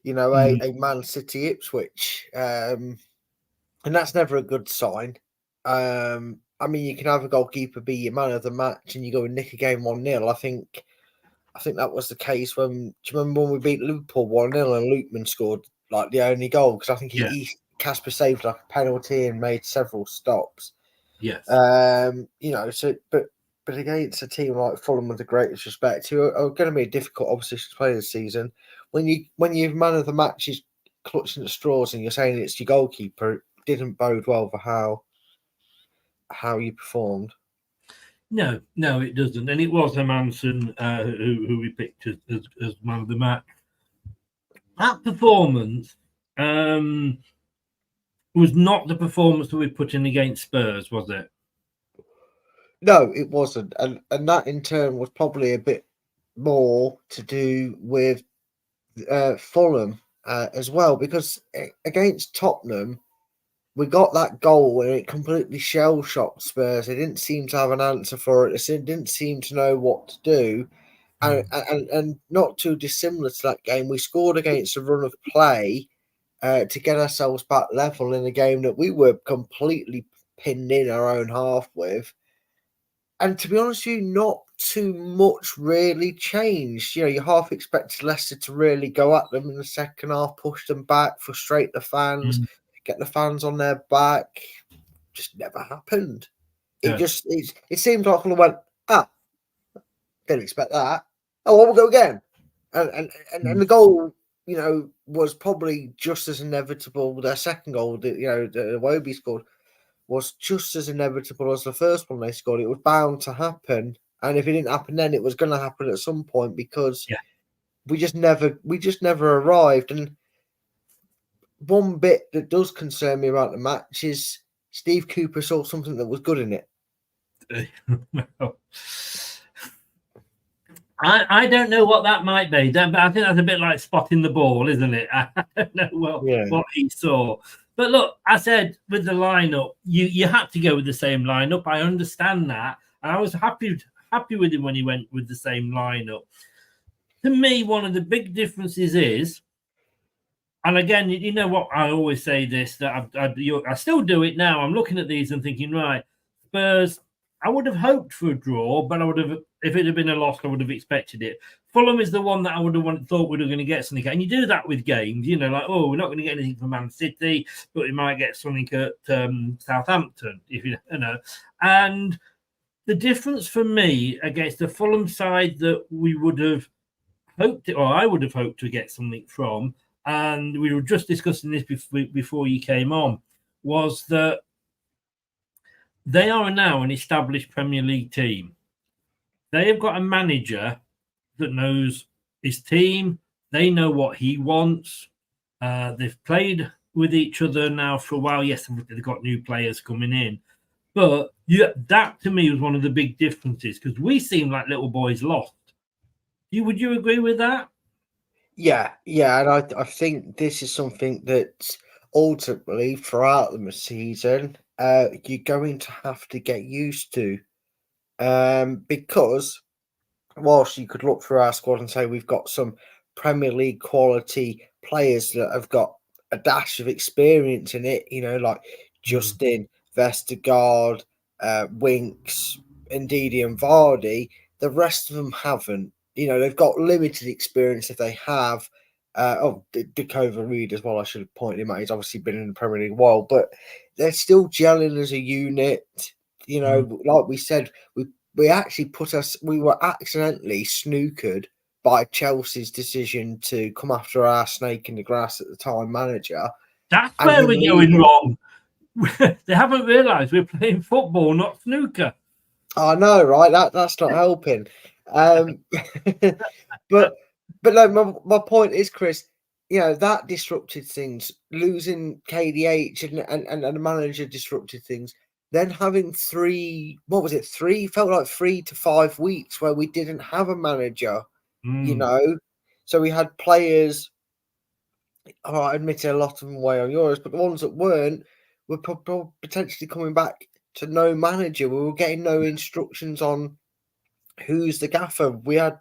a Man City Ipswich, and that's never a good sign. I mean, you can have a goalkeeper be your man of the match, and you go and nick a game 1-0. I think that was the case when. Do you remember when we beat Liverpool 1-0 and Lookman scored like the only goal? Because I think Casper saved like a penalty and made several stops. yes. But against a team like Fulham, with the greatest respect, who are going to be a difficult opposition to play this season, when your man of the match is clutching at straws and you're saying it's your goalkeeper, it didn't bode well for how you performed. No, it doesn't. And it was Hermansen who we picked as man of the match. That performance was not the performance that we put in against Spurs, was it? No, it wasn't. And that in turn was probably a bit more to do with Fulham as well, because against Tottenham, we got that goal where it completely shell-shocked Spurs. They didn't seem to have an answer for it. They didn't seem to know what to do. And not too dissimilar to that game, we scored against a run of play to get ourselves back level in a game that we were completely pinned in our own half with. And to be honest with you, not too much really changed. You half expected Leicester to really go at them in the second half, push them back, frustrate the fans, get the fans on their back. Just never happened. It seemed like Fulham went, didn't expect that. Oh, well, we'll go again. And the goal, was probably just as inevitable. Their second goal, the Iwobi scored, was just as inevitable as the first one they scored. It was bound to happen. And if it didn't happen then, it was going to happen at some point because we just never arrived. And one bit that does concern me about the match is Steve Cooper saw something that was good in it. I don't know what that might be. But I think that's a bit like spotting the ball, isn't it? I don't know what he saw. But look, I said with the lineup, you had to go with the same lineup. I understand that. And I was happy with him when he went with the same lineup. To me, one of the big differences is, and again, you know what, I always say this, that I still do it now. I'm looking at these and thinking, right, Spurs, I would have hoped for a draw, but I would have, if it had been a loss, I would have expected it. Fulham is the one that I would have thought we were going to get something. And you do that with games, like, oh, we're not going to get anything from Man City, but we might get something at Southampton, if you know. And the difference for me against the Fulham side that we would have hoped, or I would have hoped to get something from, and we were just discussing this before you came on, was that they are now an established Premier League team. They have got a manager that knows his team. They know what he wants. They've played with each other now for a while. Yes, they've got new players coming in. But that to me was one of the big differences because we seem like little boys lost. Would you agree with that? Yeah. And I think this is something that ultimately throughout the season, you're going to have to get used to. Because whilst you could look through our squad and say we've got some Premier League quality players that have got a dash of experience in it, like Justin, Vestergaard, Winks, Ndidi and Vardy, the rest of them haven't. They've got limited experience if they have. Dickover Reed as well. I should have pointed him out. He's obviously been in the Premier League a while, but they're still gelling as a unit. You know, like we said, we actually we were accidentally snookered by Chelsea's decision to come after our snake in the grass at the time manager. That's where we're going wrong. They haven't realised we're playing football, not snooker. I know, right? That's not helping. But no, my point is, Chris, you know, that disrupted things. Losing KDH and the manager disrupted things. Then having felt like 3 to 5 weeks where we didn't have a manager, you know. So we had players, I admit a lot of them way on yours, but the ones that weren't were potentially coming back to no manager. We were getting no instructions on who's the gaffer. We had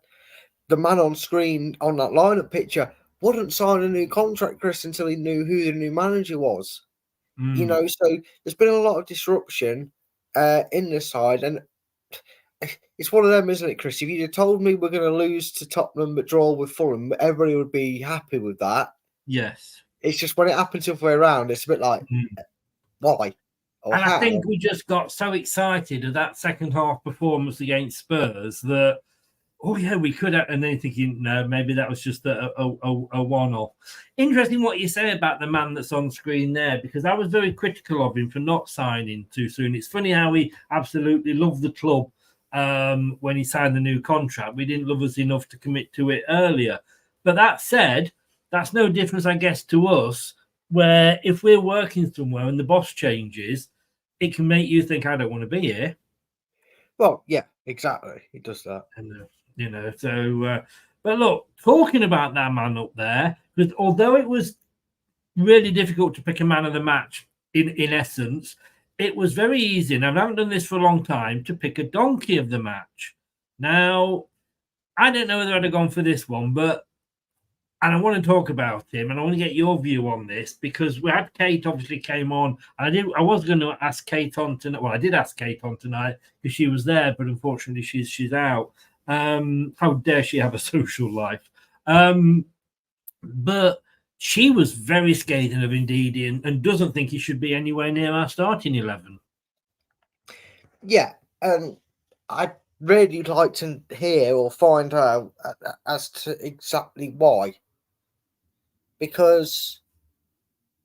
the man on screen on that lineup picture wouldn't sign a new contract, Chris, until he knew who the new manager was. You know, so there's been a lot of disruption in the side, and it's one of them, isn't it, Chris? If you'd have told me we're going to lose to Tottenham but draw with Fulham, everybody would be happy with that. Yes. It's just when it happens the other way around, it's a bit like, why? And I think we just got so excited of that second half performance against Spurs that, oh yeah, we could have, and then thinking, no, maybe that was just a one-off. Interesting what you say about the man that's on screen there, because I was very critical of him for not signing too soon. It's funny how he absolutely loved the club when he signed the new contract. We didn't love us enough to commit to it earlier. But that said, that's no difference, I guess, to us, where if we're working somewhere and the boss changes, it can make you think, I don't want to be here. Well, yeah, exactly. It does that. And, you know, so, but look, talking about that man up there, because although it was really difficult to pick a man of the match in essence, it was very easy, and I haven't done this for a long time, to pick a donkey of the match. Now, I don't know whether I'd have gone for this one, and I want to talk about him, and I want to get your view on this, because we had Kate obviously came on. I was going to ask Kate on tonight. Well, I did ask Kate on tonight because she was there, but unfortunately she's out. How dare she have a social life? But she was very scathing of Ndidi and doesn't think he should be anywhere near our starting 11. Yeah, and I'd really like to hear or find out as to exactly why. Because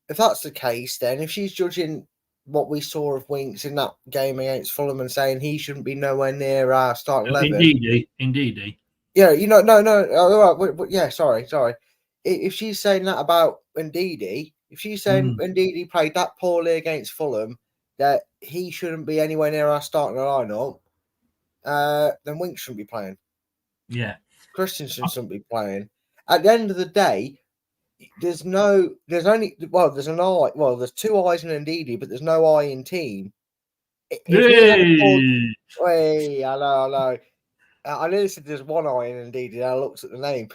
if that's the case, then if she's judging what we saw of Winks in that game against Fulham and saying he shouldn't be nowhere near our starting 11. Indeed. Yeah, you know, no. Yeah, sorry. If she's saying that about Ndidi, if she's saying Ndidi played that poorly against Fulham, that he shouldn't be anywhere near our starting lineup, then Winks shouldn't be playing. Yeah. Christensen shouldn't be playing. At the end of the day, there's an I. Well, there's two I's in Ndidi, but there's no I in team. Hey, hello. I know there's one I in Ndidi. I looked at the name.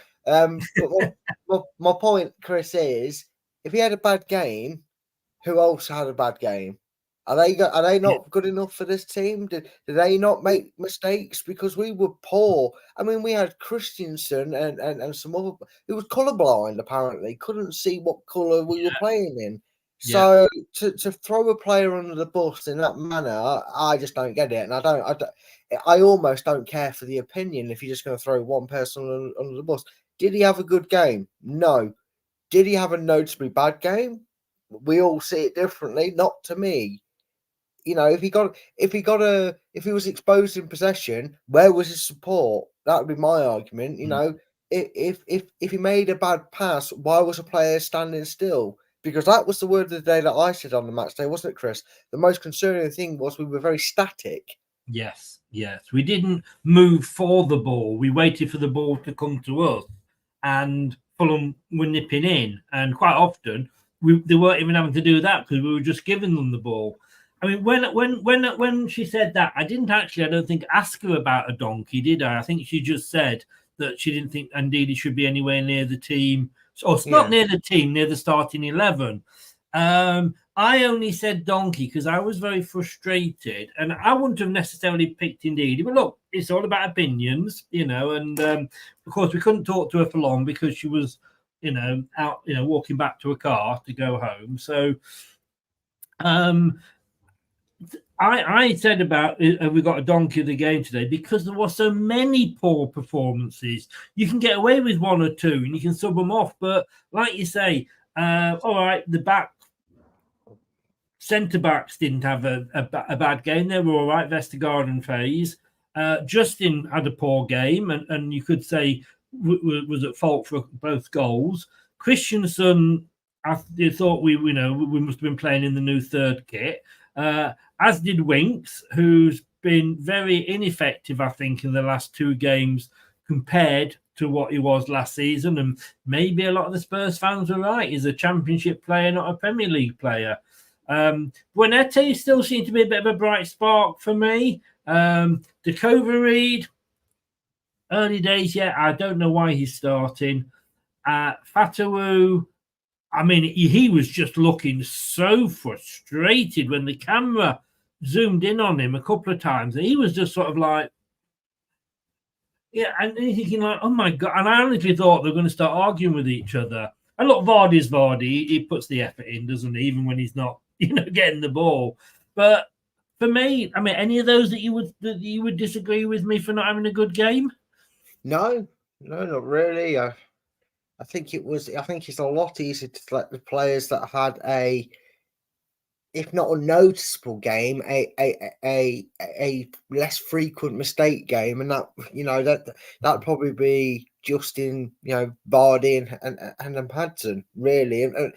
But my point, Chris, is if he had a bad game, who else had a bad game? Are they not good enough for this team? Did they not make mistakes? Because we were poor. I mean, we had Christensen and some other who was colourblind, apparently, couldn't see what colour we were playing in. So to throw a player under the bus in that manner, I just don't get it. And I almost don't care for the opinion if you're just going to throw one person under the bus. Did he have a good game? No. Did he have a noticeably bad game? We all see it differently. Not to me. You know, if he was exposed in possession, where was his support? That would be my argument. You know, if he made a bad pass, why was a player standing still? Because that was the word of the day that I said on the match day, wasn't it, Chris? The most concerning thing was we were very static. Yes. We didn't move for the ball. We waited for the ball to come to us, and Fulham were nipping in. And quite often, they weren't even having to do that because we were just giving them the ball. I mean, when she said that, I don't think, ask her about a donkey, did I? I think she just said that she didn't think Ndidi should be anywhere near the team. Or it's not near the team, near the starting 11. I only said donkey because I was very frustrated, and I wouldn't have necessarily picked Ndidi. But look, it's all about opinions, you know. And of course, we couldn't talk to her for long because she was, out, walking back to a car to go home. So I said about we got a donkey of the game today because there were so many poor performances. You can get away with one or two and you can sub them off. But like you say, all right, the centre backs didn't have a bad game. They were all right, Vestergaard and Faze. Justin had a poor game and you could say was at fault for both goals. Christensen, I thought we must have been playing in the new third kit. As did Winks, who's been very ineffective, I think, in the last two games compared to what he was last season. And maybe a lot of the Spurs fans are right. He's a Championship player, not a Premier League player. Buonetta still seemed to be a bit of a bright spark for me. Reed, early days yet. I don't know why he's starting. Fatawu, I mean, he was just looking so frustrated when the camera zoomed in on him a couple of times. And he was just sort of like, and thinking like, oh my God. And I honestly thought they were going to start arguing with each other. And look, Vardy's Vardy. He puts the effort in, doesn't he? Even when he's not, getting the ball. But for me, I mean, any of those that you would disagree with me for not having a good game? No, not really. I think it's a lot easier to let the players that had if not a noticeable game, a less frequent mistake game, and that'd probably be Justin, Vardy and Hudson, really. And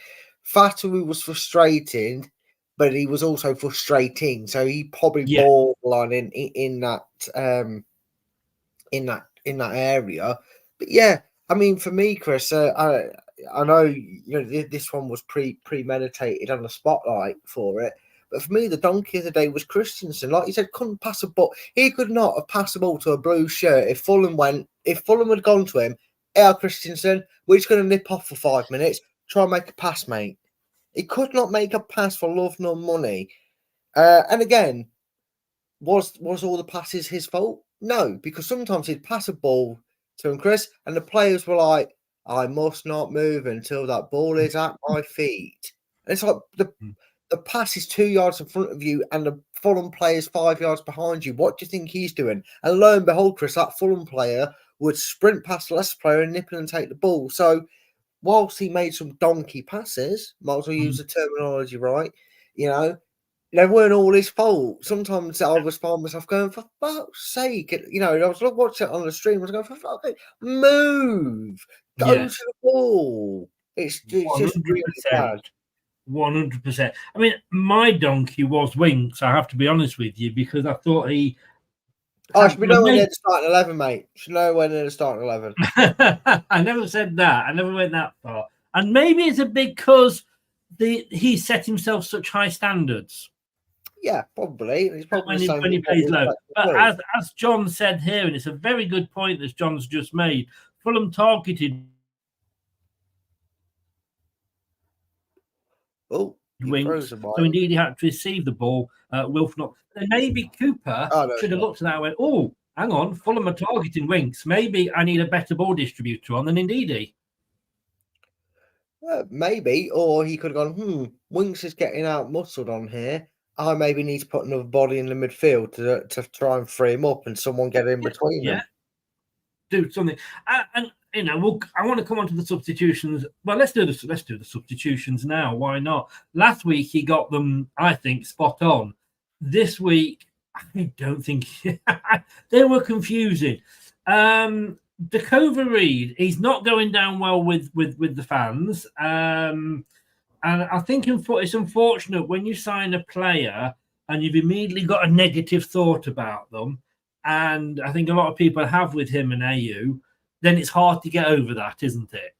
Fatawu was frustrating, but he was also frustrating, so he probably borderline in that area. But yeah. I mean, for me, Chris, I know this one was premeditated on the spotlight for it, but for me, the donkey of the day was Christensen. Like you said, couldn't pass a ball. He could not have passed the ball to a blue shirt if Fulham had gone to him. Hey, Christensen, we're just going to nip off for 5 minutes. Try and make a pass, mate. He could not make a pass for love nor money. And again, was all the passes his fault? No, because sometimes he'd pass a ball to him, Chris, and the players were like, I must not move until that ball is at my feet. And it's like the pass is 2 yards in front of you and the Fulham player is 5 yards behind you. What do you think he's doing? And lo and behold, Chris, that Fulham player would sprint past the Leicester player and nip in and take the ball. So whilst he made some donkey passes, might as well use the terminology right, they weren't all his fault. Sometimes I was finding myself going, for fuck's sake, I was watching it on the stream. I was going, for fuck's sake, move, go to the ball. It's just really bad. 100%. I mean, my donkey was Winks. I have to be honest with you because I thought he. Should be nowhere near the starting 11, mate. Should nowhere near the starting 11. I never said that. I never went that far. And maybe it's a big because he set himself such high standards. Yeah, probably. He's probably when he plays low. But as John said here, and it's a very good point that John's just made, Fulham targeted Winks. So indeed he had to receive the ball. Wilf not. And maybe Cooper should have looked at that and went, oh, hang on, Fulham are targeting Winks. Maybe I need a better ball distributor on than Ndidi. Maybe, or he could have gone, Winks is getting out muscled on here. I maybe need to put another body in the midfield to try and free him up and someone get in between them. Do something. And I want to come on to the substitutions. Well, let's do the substitutions now. Why not? Last week he got them, I think, spot on. This week, I don't think they were confusing. Reed, he's not going down well with the fans. And I think it's unfortunate when you sign a player and you've immediately got a negative thought about them. And I think a lot of people have with him and AU, then it's hard to get over that, isn't it?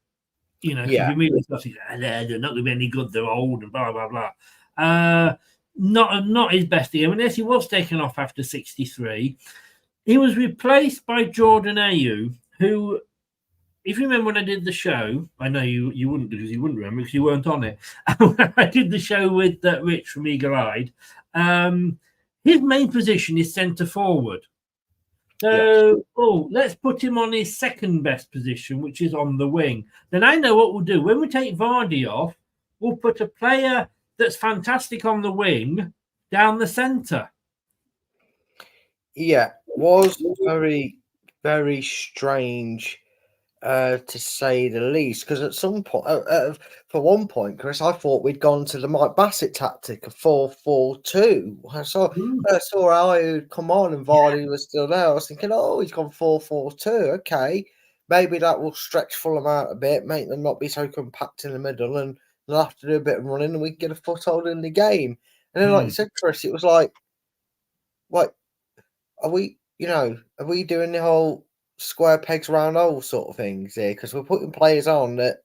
You immediately start to say, they're not going to be any good, they're old and blah, blah, blah. Not his best game. Unless he was taken off after 63. He was replaced by Jordan AU, who, if you remember when I did the show, I know you wouldn't because you wouldn't remember because you weren't on it. I did the show with Rich from Eagle Eyed. His main position is centre forward. So, let's put him on his second best position, which is on the wing. Then I know what we'll do. When we take Vardy off, we'll put a player that's fantastic on the wing down the centre. Yeah, was very, very strange to say the least. Because at some point, for one point, Chris, I thought we'd gone to the Mike Bassett tactic of 4-4-2. I saw Ayew come on and Vardy was still there. I was thinking, oh, he's gone 4-4-2. Okay, maybe that will stretch Fulham out a bit, make them not be so compact in the middle, and they'll have to do a bit of running, and we can get a foothold in the game. And then, like you said, Chris, it was like, what? Are we doing the whole square pegs round hole sort of things here? Because we're putting players on that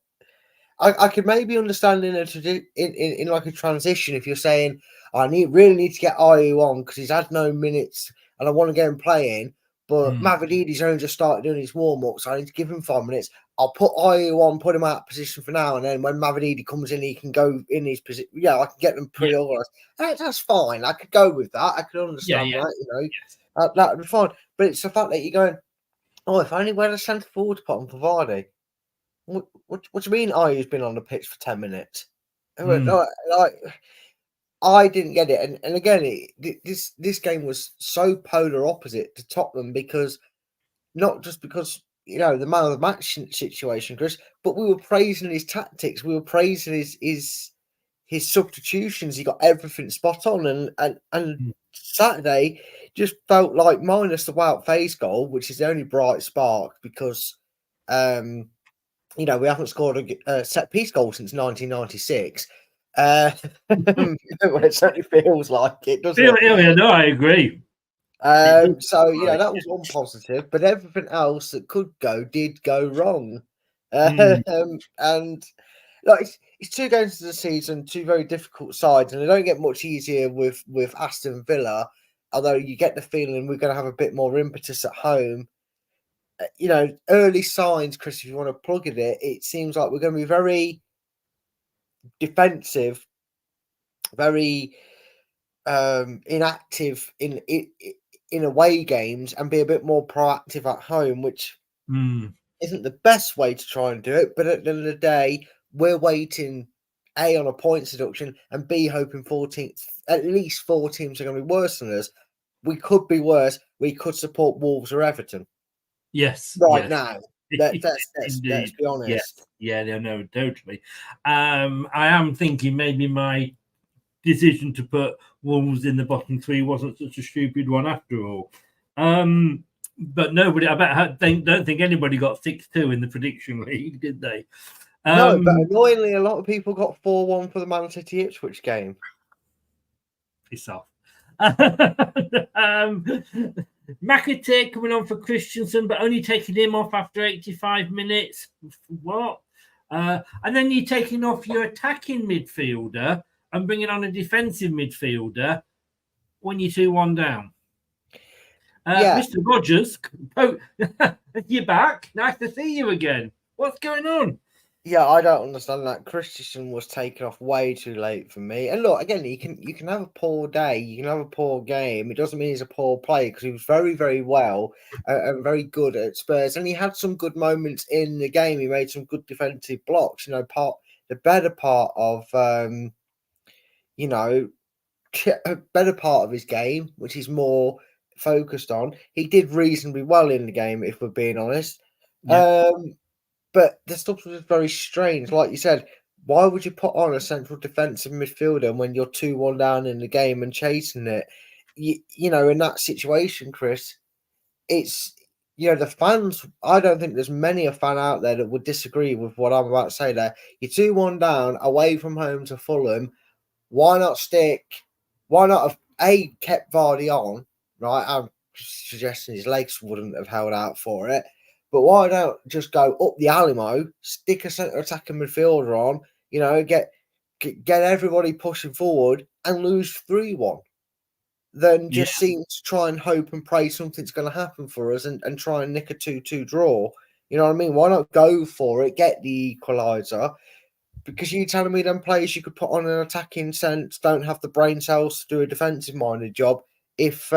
I could maybe understand in like a transition if you're saying really need to get Ayew on because he's had no minutes and I want to get him playing, but Mavridi's only just started doing his warm up, so I need to give him 5 minutes. I'll put Ayew on, put him out of position for now, and then when Mavridis comes in, he can go in his position. Yeah, I can get them pre-organised. That's fine. I could go with that. I could understand that. That would be fine. But it's the fact that you're going, if only we had a centre forward to put on for Vardy. What do you mean Ayew's been on the pitch for 10 minutes? I didn't get it. And again, this game was so polar opposite to Tottenham because not just because, the man of the match situation, Chris, but we were praising his tactics. We were praising his substitutions. He got everything spot on. And Saturday just felt like, minus the Wout Faes goal, which is the only bright spark because, we haven't scored a set piece goal since 1996. It certainly feels like it, doesn't it? Yeah, no, I agree. That was one positive, but everything else that could go did go wrong. And like it's 2 games of the season, 2 very difficult sides, and they don't get much easier with Aston Villa. Although you get the feeling we're going to have a bit more impetus at home. Early signs, Chris, if you want to plug at it, it seems like we're going to be very defensive, very inactive in away games, and be a bit more proactive at home, which isn't the best way to try and do it. But at the end of the day, we're waiting A on a points deduction, and B hoping at least 4 teams are going to be worse than us. We could be worse. We could support Wolves or Everton. Yes. Now. Let's be honest. Yes. Yeah, no, totally. I am thinking maybe my decision to put Wolves in the bottom 3 wasn't such a stupid one after all. But nobody, don't think anybody got 6-2 in the prediction league, did they? No, but annoyingly, a lot of people got 4-1 for the Man City Ipswich game. Piss off. McAtee coming on for Christensen, but only taking him off after 85 minutes. What? And then you're taking off your attacking midfielder and bringing on a defensive midfielder when you're 2-1 down. Mr. Rogers, you're back. Nice to see you again. What's going on? Yeah, I don't understand that. Christensen was taken off way too late for me. And look, again, you can have a poor day, you can have a poor game. It doesn't mean he's a poor player because he was very, very well and very good at Spurs. And he had some good moments in the game. He made some good defensive blocks. The better part of a better part of his game, which he's more focused on. He did reasonably well in the game, if we're being honest. Yeah. But the stuff was very strange. Like you said, why would you put on a central defensive midfielder when you're 2-1 down in the game and chasing it? In that situation, Chris, it's, the fans, I don't think there's many a fan out there that would disagree with what I'm about to say there. You're 2-1 down, away from home to Fulham. Why not have kept Vardy on, right? I'm suggesting his legs wouldn't have held out for it. But why don't just go up the Alamo, stick a centre attacking midfielder on, get everybody pushing forward and lose 3-1? Then just seem to try and hope and pray something's going to happen for us and try and nick a 2-2 draw. You know what I mean? Why not go for it, get the equaliser? Because you're telling me them players you could put on an attacking sense don't have the brain cells to do a defensive-minded job if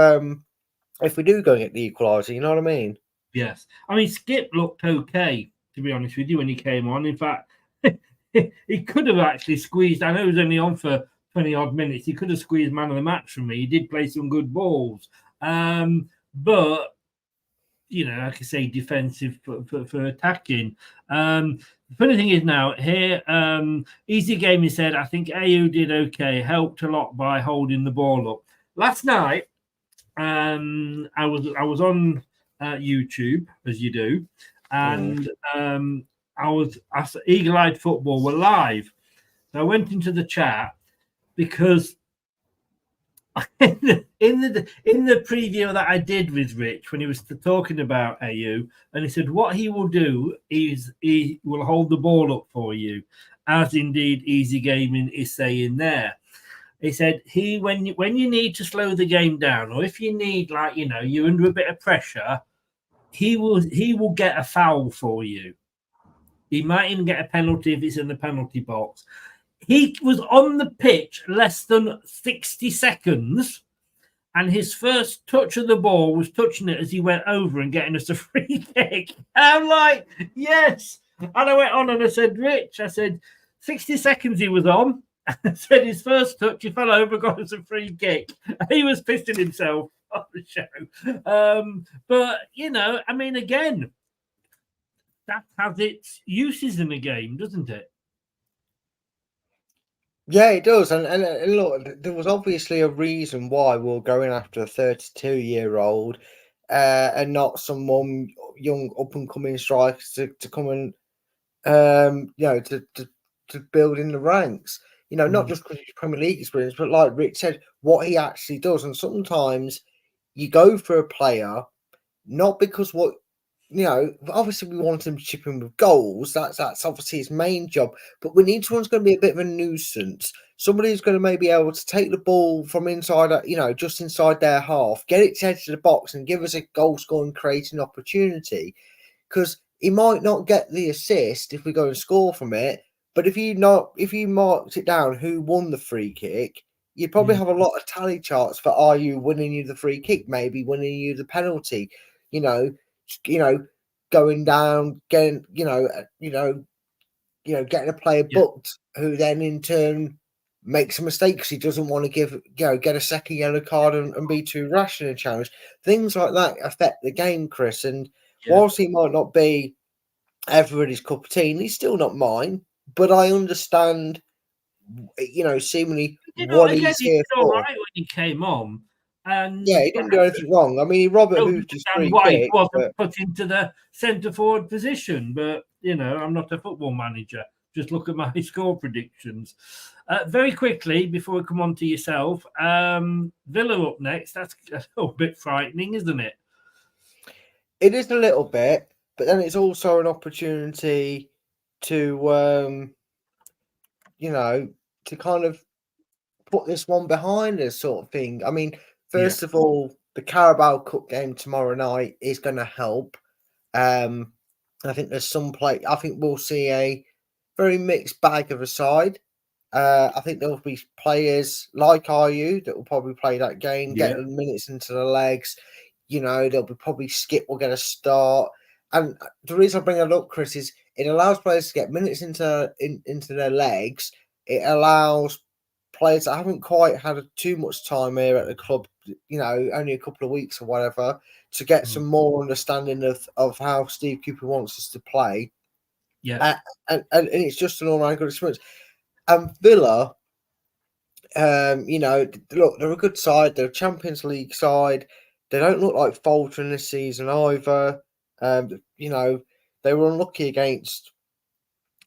if we do go and get the equaliser, you know what I mean? Yes. I mean, Skip looked okay, to be honest with you, when he came on. In fact, he could have actually squeezed. I know he was only on for 20 odd minutes. He could have squeezed man of the match from me. He did play some good balls. But, like I say, defensive for attacking. The funny thing is now, here, Easy Gaming said, I think AU did okay, helped a lot by holding the ball up. Last night, I was on YouTube, as you do, and Eagle Eyed Football were live. So I went into the chat because in the preview that I did with Rich when he was talking about AU, and he said what he will do is he will hold the ball up for you, as indeed Easy Gaming is saying there. He said when you need to slow the game down, or if you need, like, you're under a bit of pressure, he will get a foul for you. He might even get a penalty if it's in the penalty box. He was on the pitch less than 60 seconds, and his first touch of the ball was touching it as he went over and getting us a free kick. I'm like, yes. And I went on and I said, Rich, 60 seconds he was on. I said his first touch, he fell over, got us a free kick. He was pissing himself on the show. But, I mean, again, that has its uses in the game, doesn't it? Yeah, it does. And look, there was obviously a reason why we were going after a 32-year-old and not someone young up-and-coming strikers to come and, to build in the ranks. Not just because he's Premier League experience, but like Rich said, what he actually does. And sometimes you go for a player, not because obviously we want him to chip in with goals. That's obviously his main job. But we need someone who's going to be a bit of a nuisance. Somebody who's going to maybe be able to take the ball from inside, just inside their half, get it to the edge of the box and give us a goal-scoring creating opportunity. Because he might not get the assist if we go and score from it. But if you marked it down who won the free kick, you'd probably have a lot of tally charts for are you winning you the free kick, maybe winning you the penalty, going down, getting getting a player booked who then in turn makes a mistake because he doesn't want to get a second yellow card and be too rash in a challenge. Things like that affect the game, Chris. And whilst he might not be everybody's cup of tea, and he's still not mine, but I understand, seemingly what he's here for. All right when he came on. And he didn't do anything wrong. I mean, Robert hoofed his free kick. Wasn't put into the centre forward position, but I'm not a football manager. Just look at my score predictions. Very quickly before we come on to yourself, Villa up next. That's a little bit frightening, isn't it? It is a little bit, but then it's also an opportunity to to kind of put this one behind us, sort of thing. I mean, first of all, the Carabao Cup game tomorrow night is going to help. I think there's some play. I think we'll see a very mixed bag of a side. I think there will be players like RU that will probably play that game, get the minutes into the legs. There'll be probably Skip will get a start. And the reason I bring that up, Chris, is it allows players to get minutes into their legs. It allows players that haven't quite had too much time here at the club, only a couple of weeks or whatever, to get some more understanding of how Steve Cooper wants us to play. Yeah. And it's just an all-round good experience. And Villa, look, they're a good side. They're a Champions League side. They don't look like faltering this season either. They were unlucky against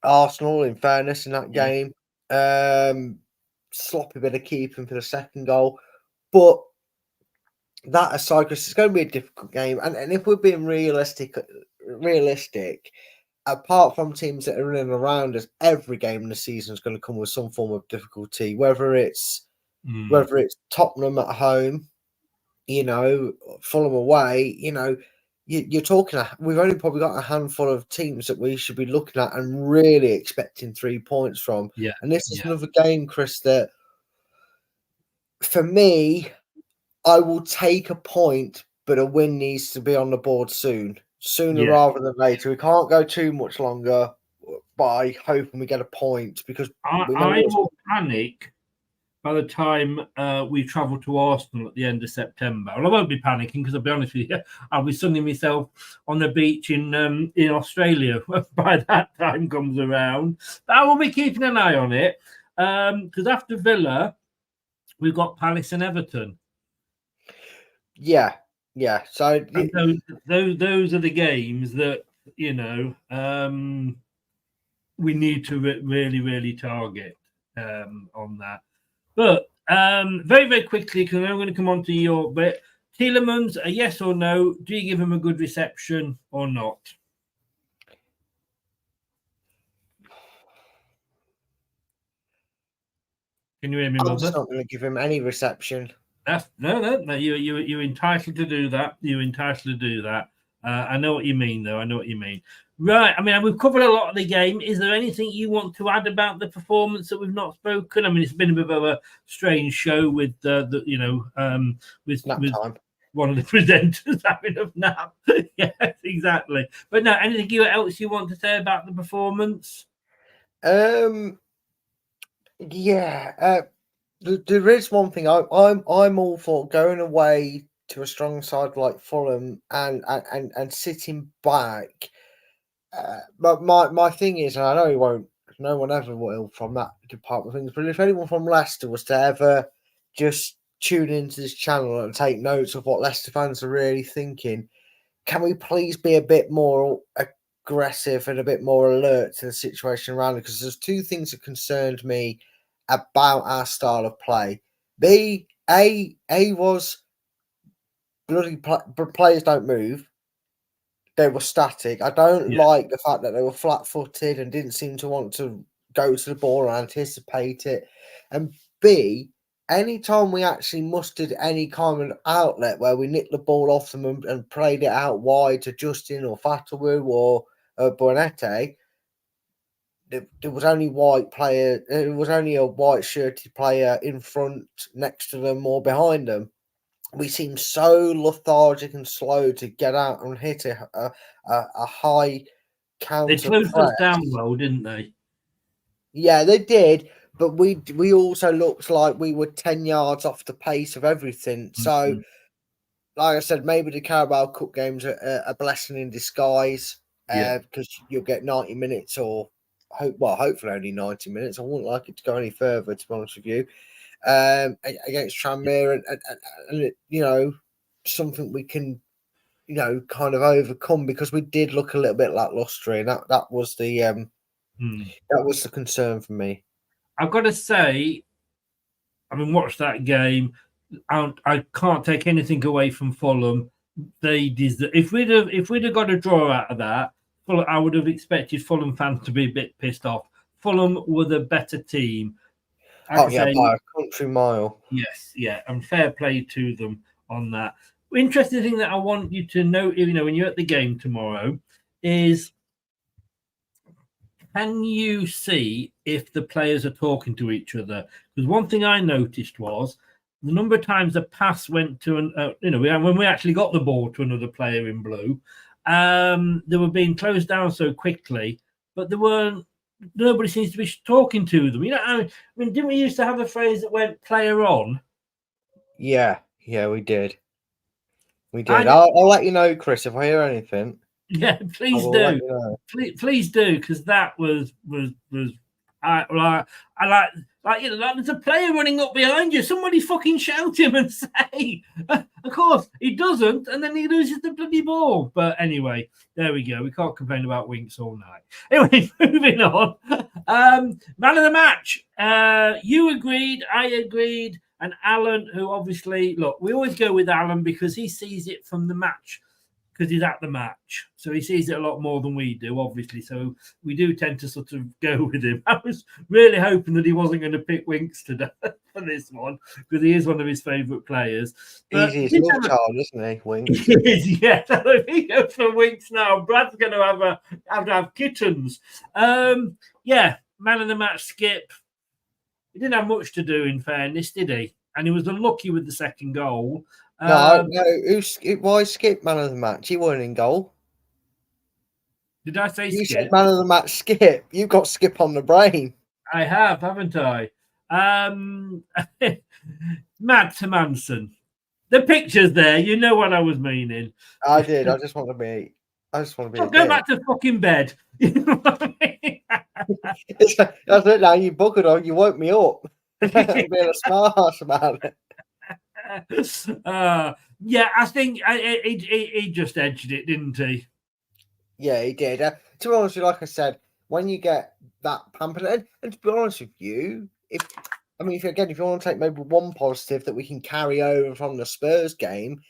Arsenal, in fairness, in that game. Sloppy bit of keeping for the second goal. But that aside, Chris, it's going to be a difficult game. And if we're being realistic, apart from teams that are in and around us, every game in the season is going to come with some form of difficulty, whether it's Tottenham at home, Fulham away, you're talking, we've only probably got a handful of teams that we should be looking at and really expecting 3 points from. Yeah. And this is another game, Chris, that for me, I will take a point but a win needs to be on the board sooner Yeah. rather than later. We can't go too much longer by hoping we get a point because we know I will panic by the time we travel to Arsenal at the end of September. Well, I won't be panicking because I'll be honest with you, I'll be sunning myself on the beach in Australia by that time comes around. But I will be keeping an eye on it because after Villa, we've got Palace and Everton. Yeah. So and those are the games that we need to really target on that. But very, very quickly, because I'm going to come on to your bit. Tielemans, a yes or no? Do you give him a good reception or not? Can you hear me, I'm Mother? just not going to give him any reception. No. You're entitled to do that. You're entitled to do that. I know what you mean, though. I know what you mean. Right. I mean, we've covered a lot of the game. Is there anything you want to add about the performance that we've not spoken? I mean, it's been a bit of a strange show with with time. One of the presenters having a nap. Yes, exactly. But no, anything else you want to say about the performance? Yeah. There is one thing I'm all for going away to a strong side like Fulham and sitting back. But my thing is, and I know no one ever will from that department of things, but if anyone from Leicester was to ever just tune into this channel and take notes of what Leicester fans are really thinking, can we please be a bit more aggressive and a bit more alert to the situation around it? Because there's two things that concerned me about our style of play. A was bloody players don't move. They were static. I don't like the fact that they were flat-footed and didn't seem to want to go to the ball or anticipate it. And B, anytime we actually mustered any kind of outlet where we nicked the ball off them and played it out wide to Justin or Fatawu or Bonete, there was only white player. There was only a white shirted player in front, next to them, or behind them. We seemed so lethargic and slow to get out and hit a high counter. They closed us down well, didn't they? Yeah, they did. But we also looked like we were 10 yards off the pace of everything. So, like I said, maybe the Carabao Cup games are a blessing in disguise because you'll get 90 minutes or hopefully only 90 minutes. I wouldn't like it to go any further, to be honest with you. Against Tranmere and something we can kind of overcome, because we did look a little bit lackluster, and that was the concern for me. I've got to say, I mean, watch that game. I can't take anything away from Fulham. If we'd have got a draw out of that, I would have expected Fulham fans to be a bit pissed off. Fulham were the better team. By a country mile. Yes, and fair play to them on that. Interesting thing that I want you to know, when you're at the game tomorrow, is can you see if the players are talking to each other? Because one thing I noticed was the number of times the pass went to when we actually got the ball to another player in blue, they were being closed down so quickly, but nobody seems to be talking to them. I mean, didn't we used to have a phrase that went player on? Yeah, we did. I'll let you know, Chris, if I hear anything. Yeah, please do. Please do, because that was I like there's a player running up behind you. Somebody fucking shout him and say, of course he doesn't, and then he loses the bloody ball. But anyway, there we go. We can't complain about Winks all night. Anyway, moving on. Man of the match. You agreed, I agreed, and Alan, who obviously we always go with Alan because he sees it from the match. Because he's at the match, so he sees it a lot more than we do, obviously. So we do tend to sort of go with him. I was really hoping that he wasn't going to pick Winks today for this one, because he is one of his favourite players. He's his love child, isn't he, Winks? He is, yeah. So if he goes for Winks now, Brad's going to have kittens. Yeah, man of the match, Skip. He didn't have much to do, in fairness, did he? And he was unlucky with the second goal. No, why Skip man of the match? He weren't in goal. Did I say You Skip? said man of the match, Skip. You've got Skip on the brain. I have, haven't I? Matt Manson. The picture's there. You know what I was meaning. I did. I just want to be. Go back to fucking bed. You know what I mean? That's it now. You buggered on. You woke me up. I'm being a smart ass about it. Yeah, I think he just edged it, didn't he? Yeah, he did. To be honest with you, like I said, when you get that pampered, and to be honest with you, if you want to take maybe one positive that we can carry over from the Spurs game,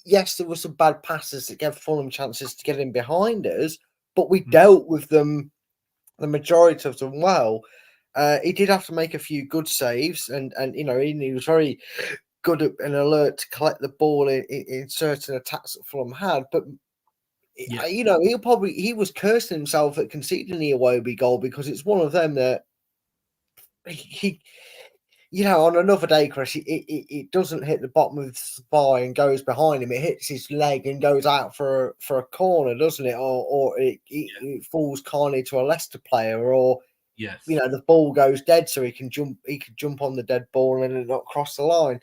yes, there were some bad passes that gave Fulham chances to get in behind us, but we dealt with them, the majority of them, well. He did have to make a few good saves, and he was very good and alert to collect the ball in certain attacks that Fulham had, but. Yeah. He was cursing himself at conceding the Iwobi goal because it's one of them that he on another day, Chris, it doesn't hit the bottom of the spy and goes behind him. It hits his leg and goes out for a corner, doesn't it? Or it falls kindly to a Leicester player, or the ball goes dead, so he can jump on the dead ball and it not cross the line.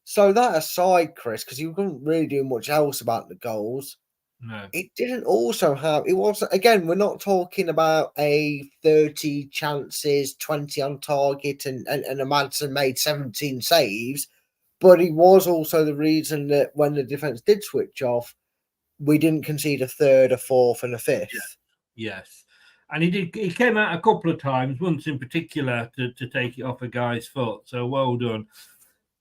So that aside, Chris, because you couldn't really do much else about the goals. No. It didn't also have, it wasn't, again, we're not talking about a 30 chances, 20 on target, and a Madsen made 17 saves, but he was also the reason that when the defence did switch off, we didn't concede a third, a fourth, and a fifth. Yes. And he came out a couple of times, once in particular, to take it off a guy's foot. So well done.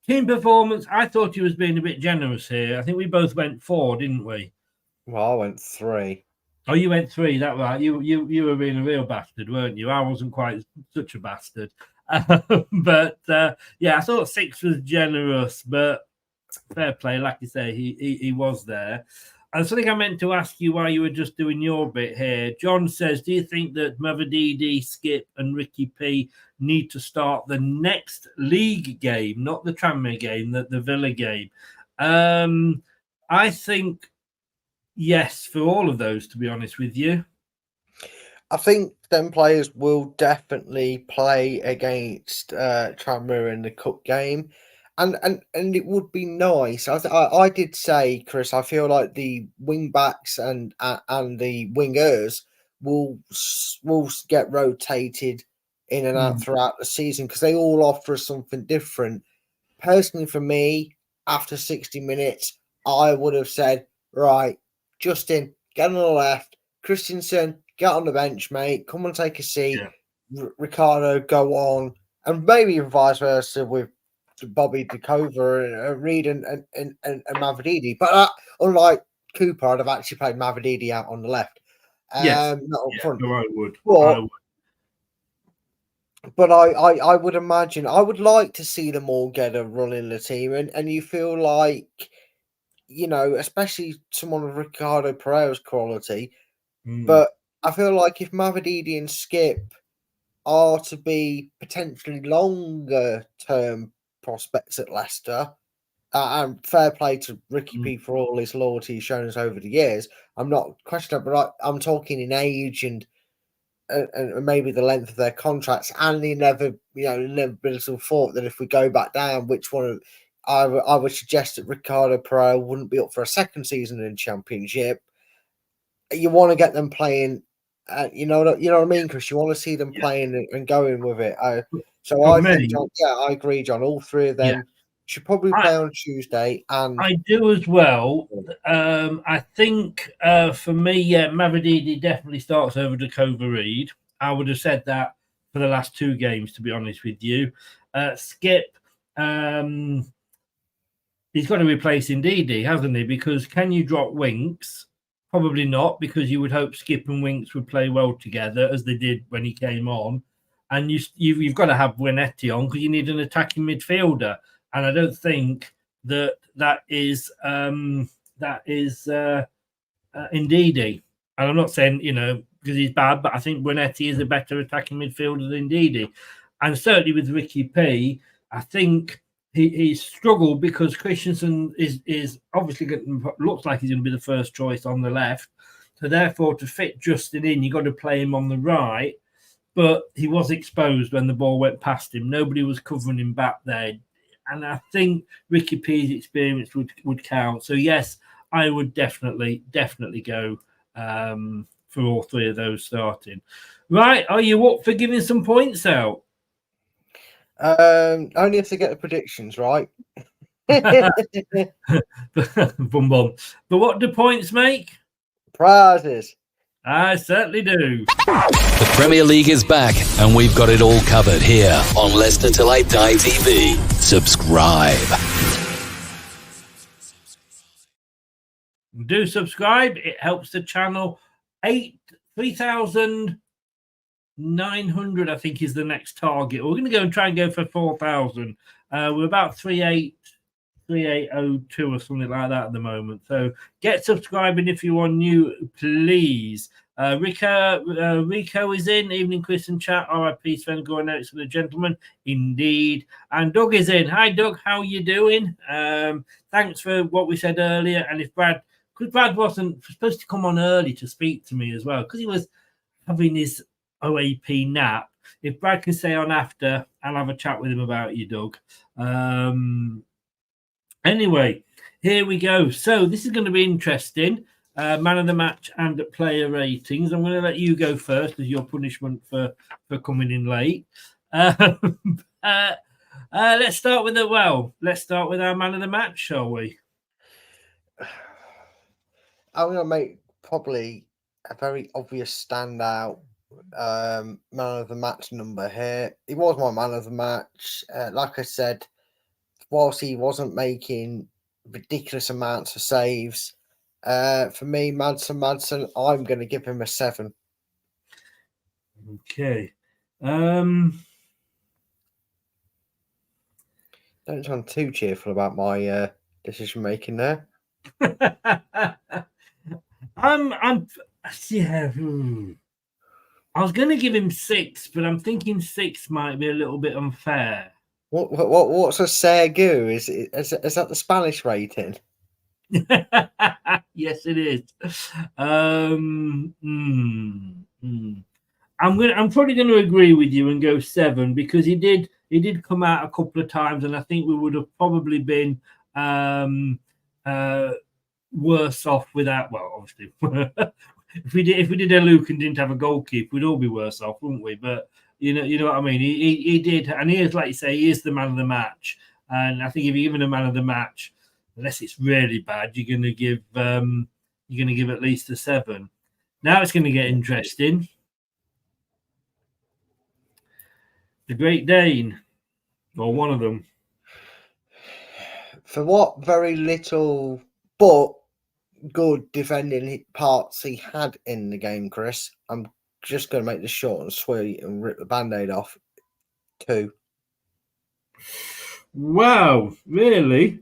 Team performance, I thought he was being a bit generous here. I think we both went 4, didn't we? Well, I went 3. Oh, you went 3, that right. You were being a real bastard, weren't you? I wasn't quite such a bastard. But I thought 6 was generous, but fair play. Like you say, he was there. And something I meant to ask you while you were just doing your bit here. John says, do you think that Mavididi, Skip and Ricky P need to start the next league game, not the Tranmere game, the Villa game? I think yes, for all of those, to be honest with you. I think them players will definitely play against Tranmere in the cup game. And it would be nice. I did say, Chris, I feel like the wing backs and the wingers will get rotated in and out throughout the season because they all offer us something different. Personally, for me, after 60 minutes, I would have said, right, Justin, get on the left. Christensen, get on the bench, mate. Come and take a seat. Yeah. Ricardo, go on. And maybe even vice versa with Bobby Dekova and Reed and Mavididi. But unlike Cooper, I'd have actually played Mavididi out on the left. Yes. Not up front. No, I would. But I would imagine, I would like to see them all get a run in the team. And you feel like, especially someone with Ricardo Pereira's quality. But I feel like if Mavididi and Skip are to be potentially longer term prospects at Leicester, and fair play to Ricky P for all his loyalty he's shown us over the years. I'm not questioning, but I'm talking in age and maybe the length of their contracts and the inevitable thought that if we go back down, which one of I would suggest that Ricardo Pereira wouldn't be up for a second season in the Championship. You want to get them playing, you know what I mean, Chris. You want to see them playing and going with it. I think, John, I agree, John. All 3 of them should probably play on Tuesday. And I do as well. I think for me, Mavididi definitely starts over Dekova Reed. I would have said that for the last 2 games, to be honest with you. Skip, he's got to replace Ndidi, hasn't he? Because can you drop Winks? Probably not, because you would hope Skip and Winks would play well together as they did when he came on. And you've got to have Buenetti on because you need an attacking midfielder. And I don't think that is Ndidi. And I'm not saying, because he's bad, but I think Buenetti is a better attacking midfielder than Ndidi. And certainly with Ricky P, I think he's struggled because Christensen is obviously looks like he's going to be the first choice on the left. So therefore, to fit Justin in, you've got to play him on the right. But he was exposed when the ball went past him. Nobody was covering him back there. And I think Ricky P's experience would count. So, yes, I would definitely go for all three of those starting. Right, are you up for giving some points out? Only if they get the predictions right. Bum bum. But what do points make? Prizes. I certainly do. The Premier League is back, and we've got it all covered here on Leicester Till I Die TV. Subscribe. Do subscribe. It helps the channel. 3,900, I think, is the next target. We're going to go and try and go for 4,000. We're about 3802 or something like that at the moment. So get subscribing if you are new, please. Rico is in. Evening, Chris and chat. RIP Sven going out to the gentleman. Indeed. And Doug is in. Hi, Doug. How you doing? Thanks for what we said earlier. And if Brad wasn't supposed to come on early to speak to me as well, because he was having his OAP nap. If Brad can stay on after, I'll have a chat with him about you, Doug. Anyway, here we go. So this is going to be interesting. Man of the match and player ratings. I'm going to let you go first as your punishment for coming in late. Let's start with let's start with our man of the match, shall we? I'm going to make probably a very obvious standout man of the match number here. He was my man of the match. Like I said, whilst he wasn't making ridiculous amounts of saves, for me, Madsen, I'm going to give him a 7. Okay. Don't sound too cheerful about my decision making there. Yeah. I was going to give him 6, but I'm thinking 6 might be a little bit unfair. What's a Segu? Is that the Spanish rating? Yes, it is. I'm probably going to agree with you and go 7 because he did come out a couple of times, and I think we would have probably been worse off without. Well, obviously, if we did a Luke and didn't have a goalkeeper, we'd all be worse off, wouldn't we? But you know what I mean. He did, and he is, like you say, he is the man of the match. And I think if you give him a man of the match, unless it's really bad, you're going to give at least a 7. Now it's going to get interesting. The Great Dane, or one of them. For what very little but good defending parts he had in the game, Chris, I'm just going to make this short and sweet and rip the Band-Aid off. 2. Wow, really?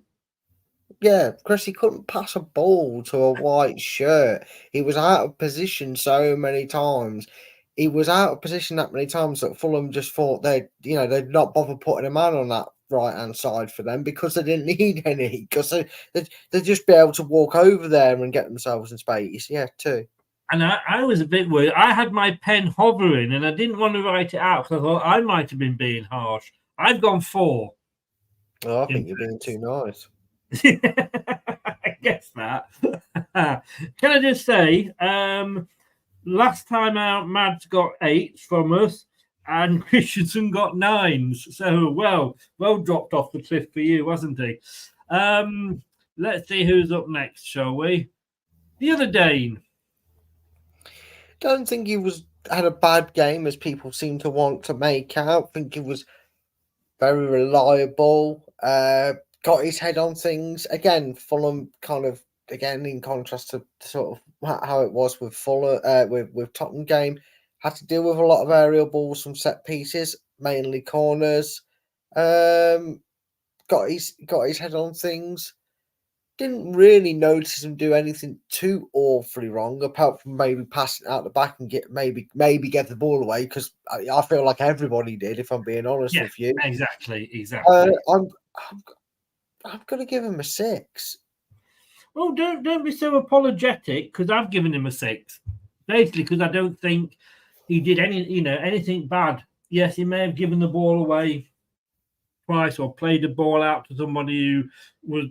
Yeah, Chris, he couldn't pass a ball to a white shirt. He was out of position so many times. He was out of position that many times that Fulham just thought they'd not bother putting a man on that right-hand side for them because they didn't need any, because they'd just be able to walk over there and get themselves in space. Yeah, 2. And I was a bit worried. I had my pen hovering and I didn't want to write it out because I thought I might have been being harsh. I've gone 4. Oh, I think you're being too nice. I guess that. Can I just say, last time out, Mads got 8s from us and Christensen got 9s. So, well dropped off the cliff for you, wasn't he? Let's see who's up next, shall we? The other Dane. Don't think he had a bad game as people seem to want to make out. I think he was very reliable. Got his head on things. Again, Fulham kind of, again, in contrast to sort of how it was with Fulham, with Tottenham game, had to deal with a lot of aerial balls from set pieces, mainly corners. Got his head on things. didn't really notice him do anything too awfully wrong, apart from maybe passing out the back and maybe get the ball away, because I feel like everybody did, if I'm being honest Yeah, with you. exactly. I'm going to give him a 6. Well, don't be so apologetic, because I've given him a 6. Basically, because I don't think he did anything bad. Yes, he may have given the ball away twice or played the ball out to somebody who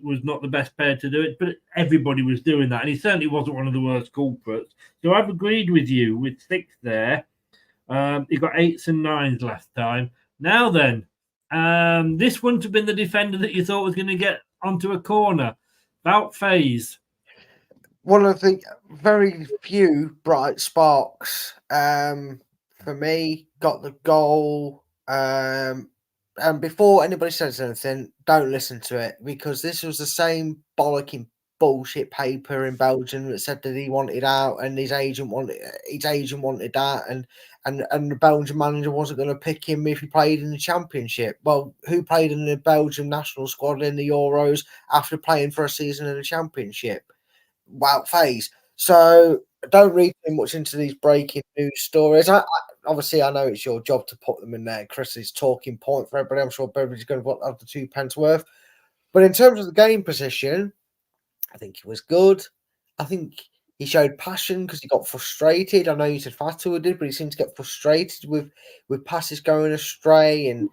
was not the best player to do it, but everybody was doing that, and he certainly wasn't one of the worst culprits. So I've agreed with you with 6 there. He got 8s and 9s last time. Now then, this wouldn't have been the defender that you thought was going to get onto a corner. About phase. One of the very few bright sparks for me, got the goal. And before anybody says anything, don't listen to it, because this was the same bollocking bullshit paper in Belgium that said that he wanted out and his agent wanted that, and the Belgian manager wasn't going to pick him if he played in the Championship. Well, who played in the Belgian national squad in the Euros after playing for a season in the Championship? Wow, phase. So don't read too much into these breaking news stories. Obviously, I know it's your job to put them in there. Chris's talking point for everybody. I'm sure everybody's going to have the 2 pence worth. But in terms of the game position, I think he was good. I think he showed passion because he got frustrated. I know you said Fatou did, but he seemed to get frustrated with passes going astray, and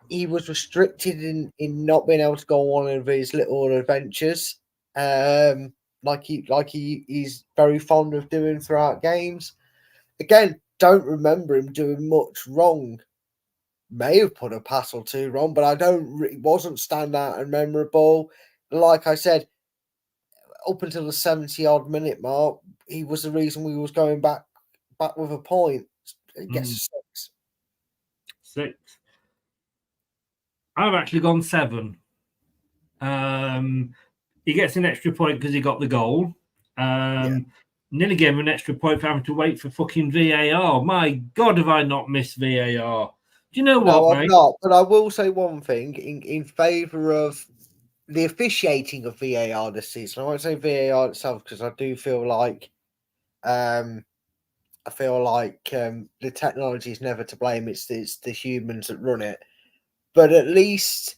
he was restricted in not being able to go on of his little adventures. Like he's very fond of doing throughout games. Again, don't remember him doing much wrong. May have put a pass or 2 wrong, but it wasn't standout and memorable. Like I said, up until the 70-odd minute mark, he was the reason we was going back with a point. It gets a 6. 6. I've actually gone 7. He gets an extra point because he got the goal. Nearly gave him an extra point for having to wait for fucking VAR. My God, have I not missed VAR? Do you know what, No, mate? I've not. But I will say one thing in favour of the officiating of VAR this season. I won't say VAR itself, because I do feel like the technology is never to blame. It's the humans that run it. But at least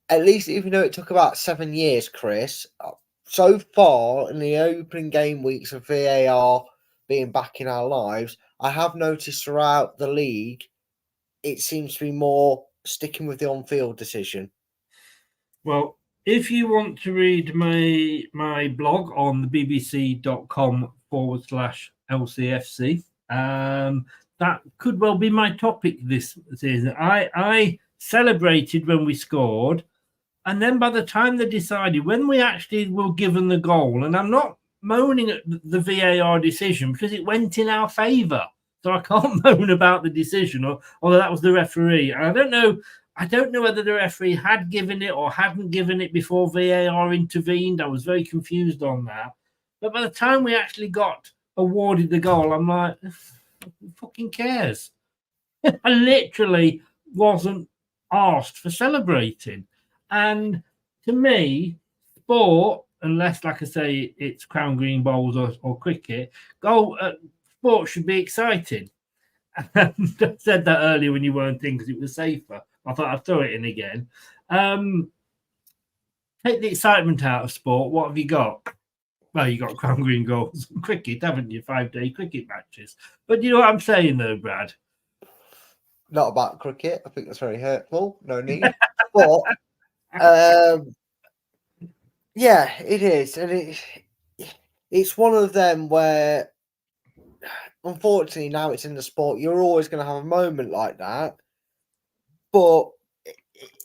even though it took about 7 years, Chris, so far in the opening game weeks of VAR being back in our lives, I have noticed throughout the league, it seems to be more sticking with the on-field decision. Well, if you want to read my blog on the bbc.com/LCFC, that could well be my topic this season. I celebrated when we scored, and then by the time they decided, when we actually were given the goal, and I'm not moaning at the VAR decision because it went in our favour, so I can't moan about the decision, although that was the referee. And I don't know whether the referee had given it or hadn't given it before VAR intervened. I was very confused on that. But by the time we actually got awarded the goal, I'm like, who fucking cares? I literally wasn't asked for celebrating. And to me, sport, unless, like I say, it's crown green bowls or cricket, sport should be exciting. I said that earlier when you weren't in because it was safer. I thought I'd throw it in again. Take the excitement out of sport. What have you got? Well, you got crown green goals and cricket, haven't you? 5-day cricket matches. But you know what I'm saying, though, Brad? Not about cricket. I think that's very hurtful. No need. But yeah, it is, and it's one of them where, unfortunately, now it's in the sport. You're always going to have a moment like that, but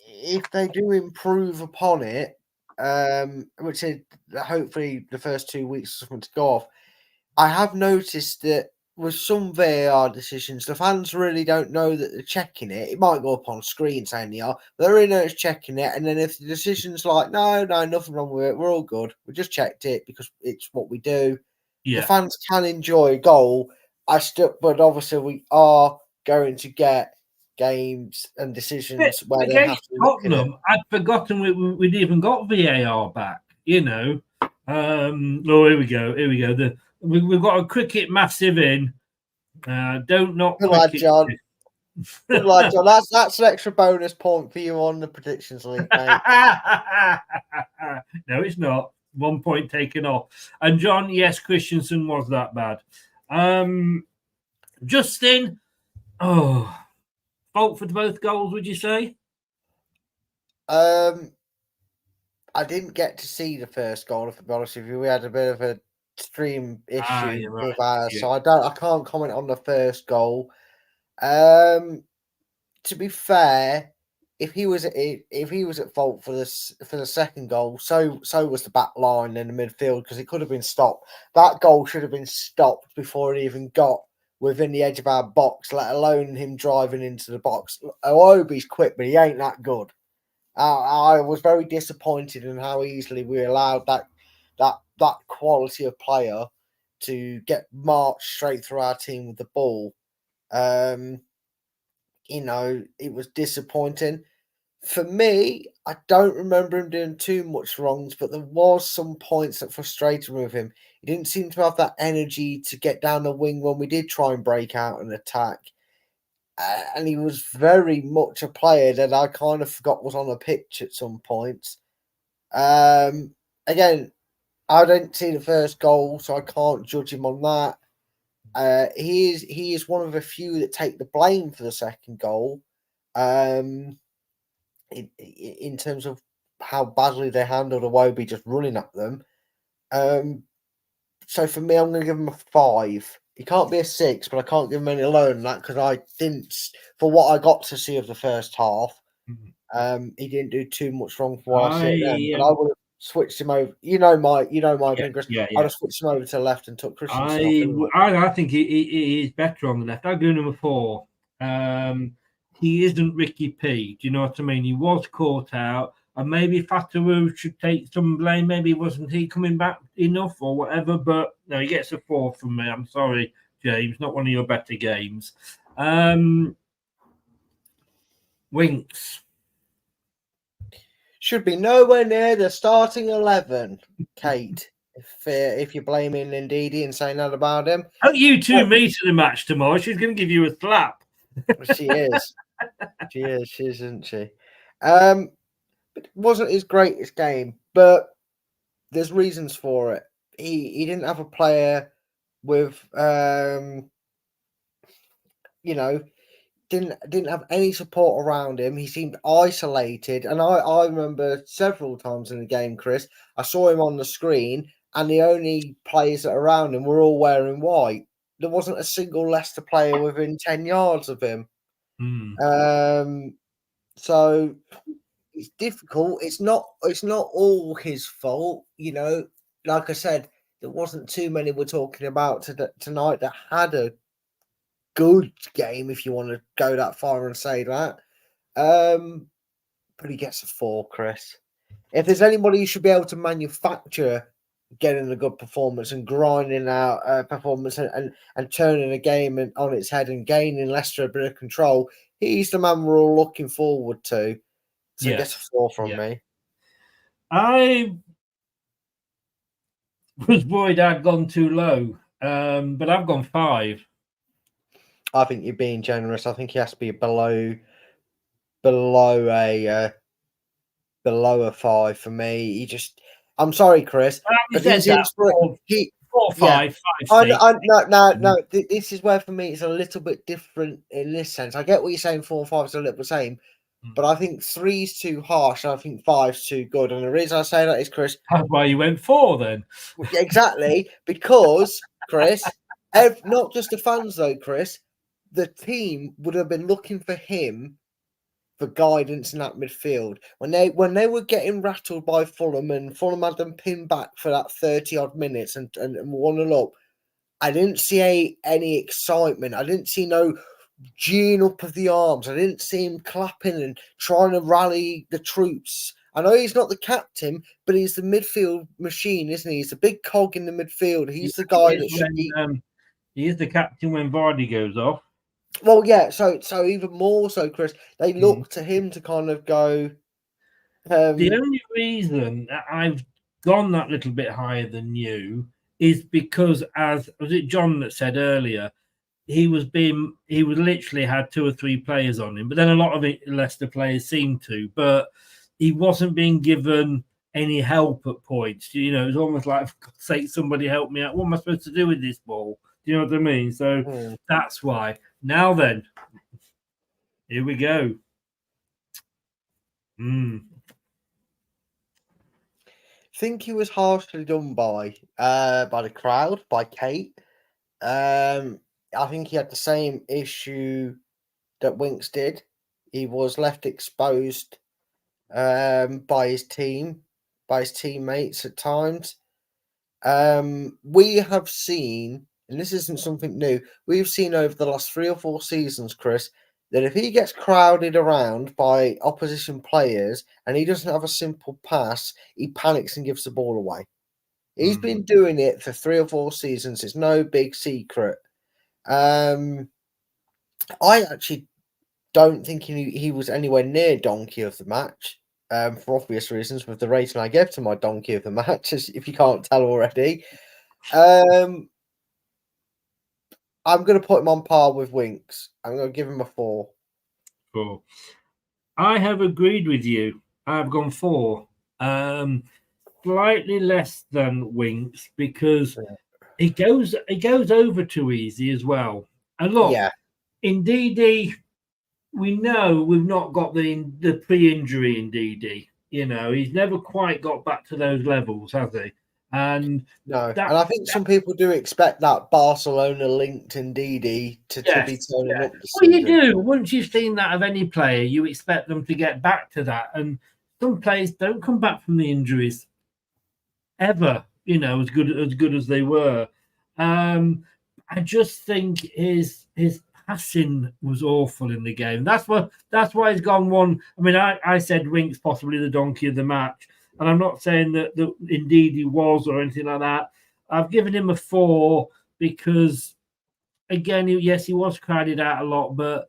if they do improve upon it, which is hopefully the first 2 weeks or something to go off, I have noticed that with some VAR decisions, the fans really don't know that they're checking it. It might go up on screen saying they are, but they really know it's checking it. And then if the decision's like, no, nothing wrong with it, we're all good. We just checked it because it's what we do. Yeah. The fans can enjoy a goal. But obviously we are going to get games and decisions where they have to look at it. I'd forgotten we'd even got VAR back. you know. Oh, here we go. Here we go. We've got a cricket massive in. Don't knock Good lad, cricket. John. Good lad, John. That's an extra bonus point for you on the predictions league, mate. No, it's not. 1 point taken off. And John, yes, Christensen was that bad. Justin, fault for both goals, would you say? I didn't get to see the first goal, if to be honest with you. We had a bit of a stream issue with ours, so I can't comment on the first goal. To be fair, if he was at fault for the second goal, so was the back line in the midfield, because it could have been stopped. That goal should have been stopped before it even got within the edge of our box, let alone him driving into the box. Iwobi's quick, but he ain't that good. I was very disappointed in how easily we allowed that quality of player to get marched straight through our team with the ball. It was disappointing. For me, I don't remember him doing too much wrongs, but there was some points that frustrated me with him. He didn't seem to have that energy to get down the wing when we did try and break out and attack. And he was very much a player that I kind of forgot was on the pitch at some points. Again, I didn't see the first goal, so I can't judge him on that. He is one of the few that take the blame for the second goal. In terms of how badly they handled Iwobi just running at them. So for me, I'm going to give him a 5. He can't be a 6, but I can't give him any lower than that, because I didn't, for what I got to see of the first half, he didn't do too much wrong for what I see then. But I would have switched him over. You know my opinion, Chris. I'd have switched him over to the left and took Christensen off. I think he is better on the left. I'd go number 4. He isn't Ricky P. Do you know what I mean? He was caught out, and maybe Fatawu should take some blame. Maybe wasn't he coming back enough or whatever. But no, he gets a 4 from me. I'm sorry, James. Not one of your better games. Winks should be nowhere near the starting 11, Kate. If you're blaming Ndidi and saying that about him, don't you two meet at the match tomorrow? She's going to give you a slap. She is. She is, isn't she? It wasn't his greatest game, but there's reasons for it. He didn't have a player with didn't have any support around him. He seemed isolated, and I remember several times in the game, Chris, I saw him on the screen, and the only players that are around him were all wearing white. There wasn't a single Leicester player within 10 yards of him. So it's difficult. It's not all his fault, Like I said, there wasn't too many we're talking about tonight that had a good game, if you want to go that far and say that. But he gets a 4, Chris. If there's anybody who should be able to manufacture getting a good performance and grinding out a performance and turning a game on its head and gaining Leicester a bit of control, he's the man we're all looking forward to. So he gets a 4 from me. I was worried I'd gone too low, but I've gone 5. I think you're being generous. I think he has to be below a 5 for me. I'm sorry, Chris. But he's in 4, 5, 6. No. This is where for me it's a little bit different in this sense. I get what you're saying. 4 and 5 is a little the same, but I think 3 is too harsh. And I think 5 is too good. And the reason I say that is, Chris, that's why you went 4 then. Exactly, because Chris, not just the fans though, Chris, the team would have been looking for him for guidance in that midfield. When they were getting rattled by Fulham and Fulham had them pinned back for that 30-odd minutes and 1-0 up, I didn't see any excitement. I didn't see no geeing up of the arms. I didn't see him clapping and trying to rally the troops. I know he's not the captain, but he's the midfield machine, isn't he? He's the big cog in the midfield. He's the guy that should be... He is the captain when Vardy goes off. Well, yeah, so even more so, Chris, they look to him to kind of go... the only reason I've gone that little bit higher than you is because, as was it John that said earlier, he was literally had 2 or 3 players on him, but then a lot of Leicester players seemed to, but he wasn't being given any help at points. You know, it was almost like, for God's sake, somebody help me out. What am I supposed to do with this ball? Do you know what I mean? So that's why. Now then, here we go. Think he was harshly done by the crowd, by Kate. I think he had the same issue that Winks did. He was left exposed by his teammates at times. We have seen, and this isn't something new, we've seen over the last 3 or 4 seasons, Chris, that if he gets crowded around by opposition players and he doesn't have a simple pass, he panics and gives the ball away. He's been doing it for 3 or 4 seasons. It's no big secret. I actually don't think he was anywhere near donkey of the match, for obvious reasons, with the rating I gave to my donkey of the match, if you can't tell already. I'm going to put him on par with Winks. I'm going to give him a 4. 4. I have agreed with you. I've gone 4. Slightly less than Winks because it goes over too easy as well. And look, Ndidi, we know we've not got the pre-injury Ndidi. You know, he's never quite got back to those levels, has he? And and I think some people do expect that Barcelona linked Ndidi to be turning up this season. You do. Once you've seen that of any player, you expect them to get back to that. And some players don't come back from the injuries ever, you know, as good as they were. I just think his passing was awful in the game. That's why he's gone 1. I mean, I said Winks possibly the donkey of the match, and I'm not saying that indeed he was or anything like that. I've given him a 4 because, again, he was crowded out a lot, but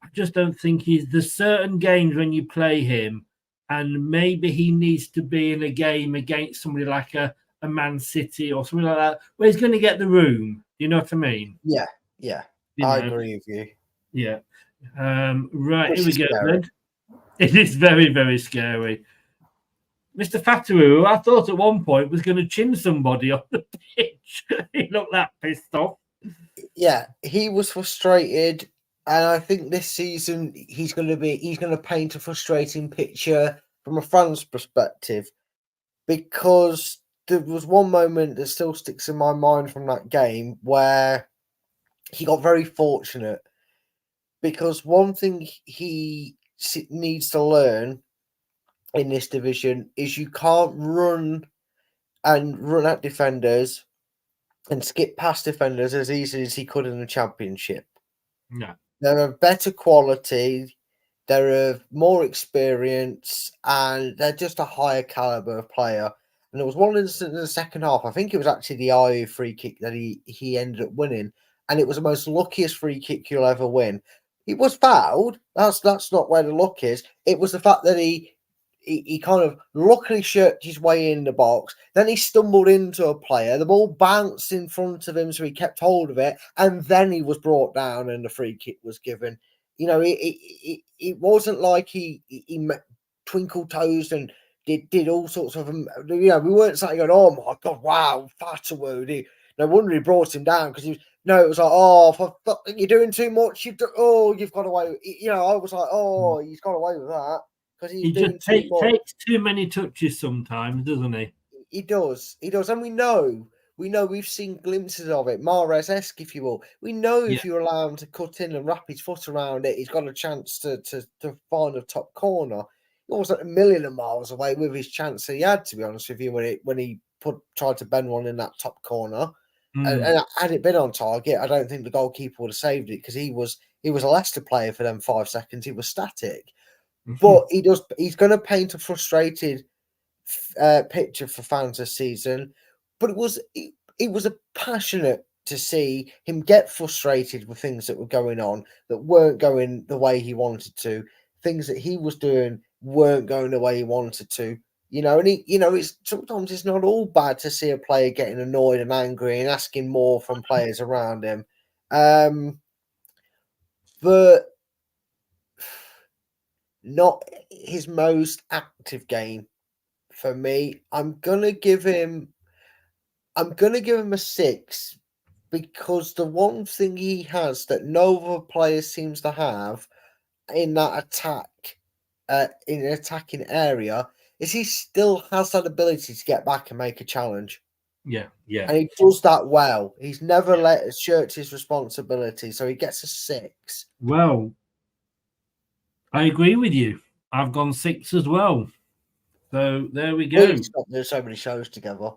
I just don't think there's certain games when you play him, and maybe he needs to be in a game against somebody like a Man City or something like that, where he's going to get the room. You know what I mean? Yeah. I agree with you. Yeah. Right, here we go, then. It is very, very scary. Mr. Fatawu, I thought at one point was going to chin somebody on the pitch. He looked that pissed off. Yeah, he was frustrated, and I think this season he's going to paint a frustrating picture from a fan's perspective, because there was one moment that still sticks in my mind from that game where he got very fortunate, because one thing he needs to learn in this division is you can't run at defenders and skip past defenders as easily as he could in the Championship. No. They're of better quality, they're of more experience, and they're just a higher caliber of player. And there was one instance in the second half, I think it was actually the Ayew free kick that he ended up winning, and it was the most luckiest free kick you'll ever win. He was fouled. That's not where the luck is. It was the fact that he kind of luckily shirked his way in the box. Then he stumbled into a player. The ball bounced in front of him, so he kept hold of it. And then he was brought down and the free kick was given. You know, it wasn't like he twinkled toes and did all sorts of, you know, we weren't saying, going, oh my God, wow, Fatawu. No wonder he brought him down, because it was like, oh, you're doing too much. You've got away. You know, I was like, oh, he's got away with that. He just takes too many touches sometimes, doesn't he? He does, and we know we've seen glimpses of it, Mahrez-esque, if you will. We know if you allow him to cut in and wrap his foot around it, he's got a chance to find a top corner. He wasn't a million of miles away with his chance that he had, to be honest with you, when he tried to bend one in that top corner. And had it been on target, I don't think the goalkeeper would have saved it, because he was a Leicester player for them 5 seconds. He was static. But he's going to paint a frustrated picture for fans this season. But it was a passionate to see him get frustrated with things that were going on that weren't going the way he wanted to. Things that he was doing weren't going the way he wanted to. And it's sometimes it's not all bad to see a player getting annoyed and angry and asking more from players around him. But not his most active game for me. I'm gonna give him a 6 because the one thing he has that no other player seems to have in that in an attacking area, is he still has that ability to get back and make a challenge. Yeah. And he does that well. He's never let shirk his responsibility, so he gets a 6. Well, I agree with you. I've gone 6 as well. So there we go. We need to stop doing so many shows together.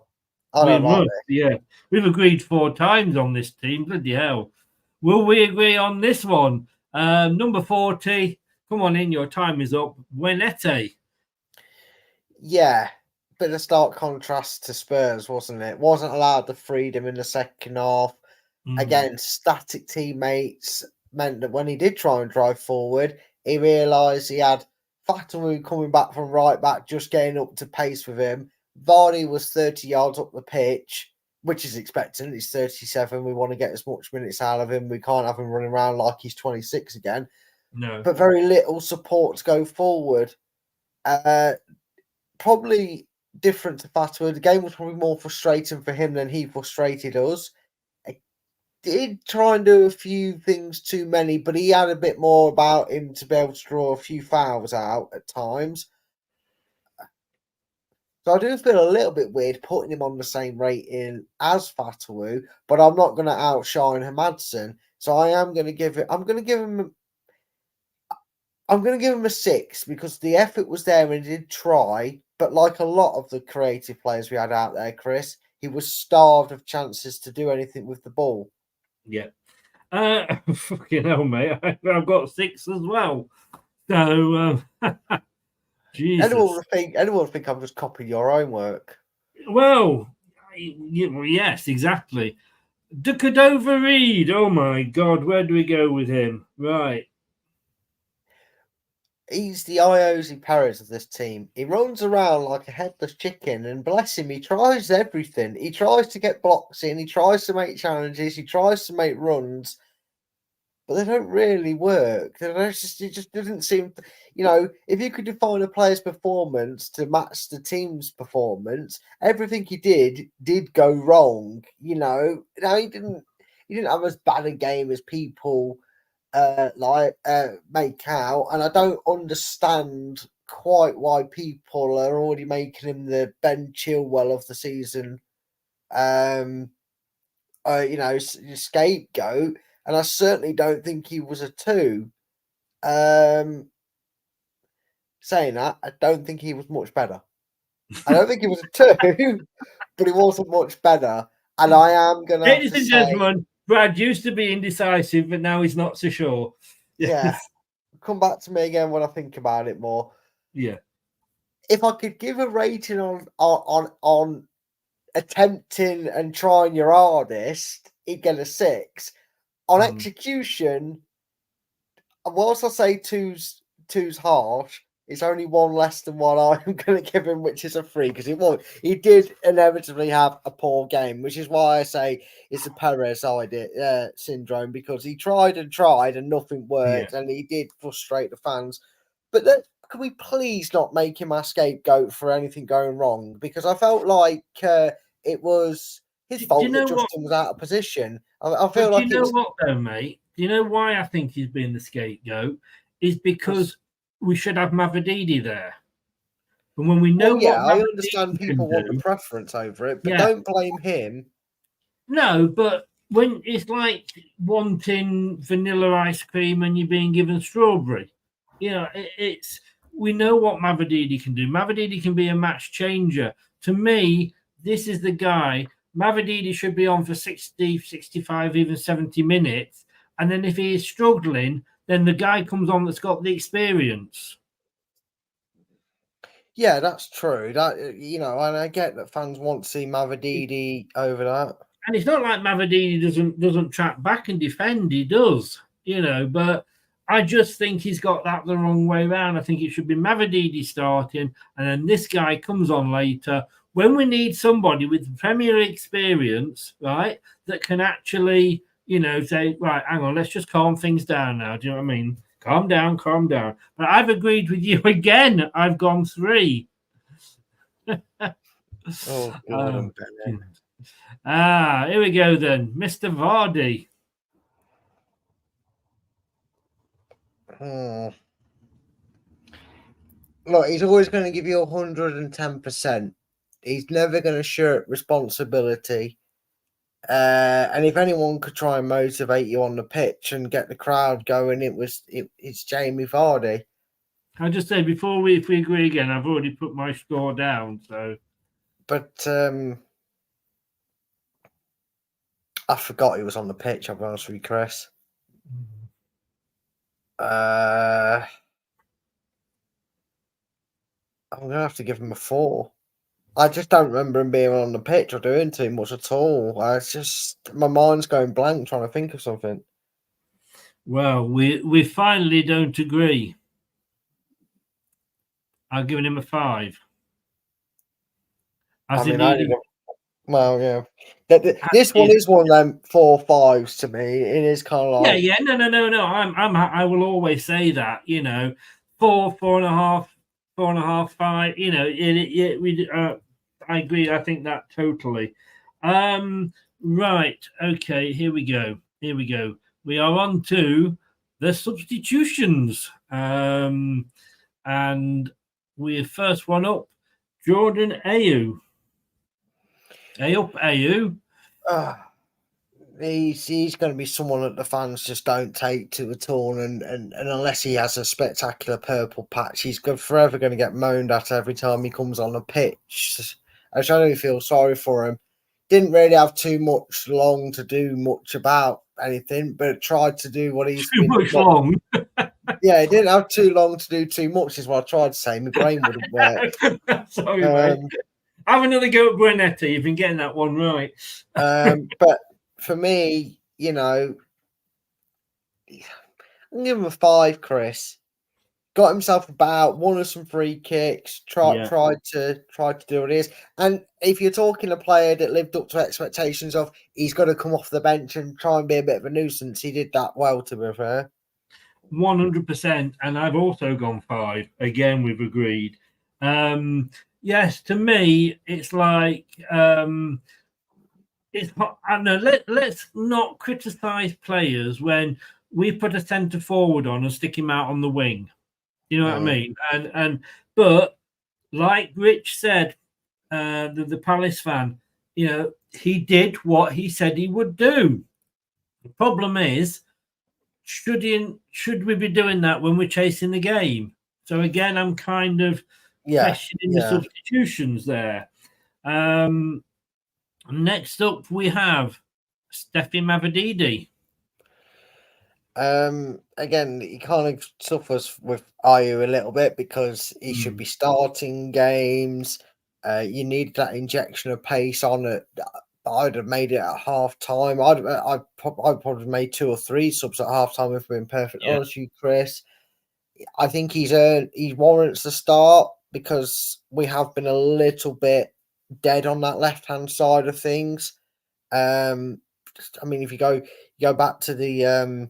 I don't We like must, this. yeah. We've agreed 4 times on this team. Bloody hell. Will we agree on this one? Number 40. Come on in. Your time is up. Wenete. Yeah, bit of stark contrast to Spurs, wasn't it? Wasn't allowed the freedom in the second half. Again, static teammates meant that when he did try and drive forward, he realised he had Fatawu coming back from right back, just getting up to pace with him. Vardy was 30 yards up the pitch, which is expected. He's 37. We want to get as much minutes out of him. We can't have him running around like he's 26 again. No. But very little support to go forward. Probably different to Fatawu. The game was probably more frustrating for him than he frustrated us. Did try and do a few things too many, but he had a bit more about him to be able to draw a few fouls out at times. So I do feel a little bit weird putting him on the same rating as Fatawu, but I'm not going to outshine Hamadson. So I'm going to give him a 6 because the effort was there and he did try, but like a lot of the creative players we had out there, Chris, he was starved of chances to do anything with the ball. Yeah. Fucking hell, mate. I've got 6 as well. So, Jesus. Anyone would think I'm just copying your own work. Well, yes, exactly. De Cordova Reed. Oh my God, where do we go with him? Right. He's the Iosi Perez of this team. He runs around like a headless chicken, and bless him, he tries everything. He tries to get blocks in, he tries to make challenges, he tries to make runs, but they don't really work. It just doesn't seem, if you could define a player's performance to match the team's performance, everything he did go wrong. He didn't have as bad a game as people make out, and I don't understand quite why people are already making him the Ben Chilwell of the season, scapegoat, and I certainly don't think he was a 2. Saying that, I don't think he was much better. I don't think he was a 2, but he wasn't much better, and I am going to Ladies and gentlemen, Brad used to be indecisive, but now he's not so sure. Yeah. Come back to me again when I think about it more. Yeah. If I could give a rating on attempting and trying your hardest, he'd get a 6. On execution, whilst I say two's harsh, it's only one less than what I'm going to give him, which is a 3, because he did inevitably have a poor game, which is why I say it's a Perez syndrome, because he tried and nothing worked, and he did frustrate the fans. But can we please not make him our scapegoat for anything going wrong? Because I felt like it was his fault that Justin was out of position. I feel like what though, mate? Do you know why I think he's been the scapegoat? Is because we should have Mavididi there. And when we know I understand people want the preference over it, but don't blame him. No, but when it's like wanting vanilla ice cream and you're being given strawberry, we know what Mavididi can do. Mavididi can be a match changer. To me, this is the guy. Mavididi should be on for 60, 65, even 70 minutes. And then if he is struggling, then the guy comes on that's got the experience. Yeah, that's true. That and I get that fans want to see Mavididi over that. And it's not like Mavididi doesn't track back and defend. He does, but I just think he's got that the wrong way around. I think it should be Mavididi starting, and then this guy comes on later when we need somebody with Premier experience, right, that can actually, say, right, hang on, let's just calm things down now. Do you know what I mean? Calm down, calm down. But I've agreed with you again. I've gone 3. Oh, Gordon Bennett. Here we go then. Mr. Vardy. Look, he's always going to give you 110%. He's never going to shirk responsibility. And if anyone could try and motivate you on the pitch and get the crowd going, it's Jamie Vardy. I'll just say before if we agree again, I've already put my score down. So, but I forgot he was on the pitch. I'll be honest with you, Chris. I'm gonna have to give him a 4. I just don't remember him being on the pitch or doing too much at all. My mind's going blank trying to think of something. Well, we finally don't agree. I've given him a 5. Well, yeah. This one is one of them 4 5s to me. It is kind of like no. I will always say that 4, 4.5, 4.5, 5. I agree. I think that totally. Right. Okay. Here we go. We are on to the substitutions. And we're first one up, Jordan Ayew. Ayew. He's going to be someone that the fans just don't take to at all, and unless he has a spectacular purple patch, he's forever going to get moaned at every time he comes on the pitch. I don't feel sorry for him. Didn't really have too much long to do much about anything, but tried to do what he's too much long. Yeah, he didn't have too long to do too much, is what I tried to say. My brain wouldn't work. Sorry, mate. Have another go at Brunetti. You've been getting that one right. But for me, I'm gonna give him a 5, Chris. Got himself about, won us some free kicks, tried to do what it is. And if you're talking a player that lived up to expectations of, he's got to come off the bench and try and be a bit of a nuisance, he did that well, to be fair. 100%. And I've also gone 5. Again, we've agreed. Yes, to me, it's like it's. I know. Let's not criticize players when we put a centre forward on and stick him out on the wing. You know what I mean? But like Rich said, the Palace fan, he did what he said he would do. The problem is, should we be doing that when we're chasing the game? So again, I'm kind of questioning the substitutions there. Next up, we have Steffi Mavididi. Again, he kind of suffers with Ayew a little bit because he should be starting games. You need that injection of pace on it. I'd have made it at half time. I'd probably made 2 or 3 subs at half time, if we're being perfectly honest with you, Chris. I think he warrants the start because we have been a little bit dead on that left hand side of things. I mean, if you go back to the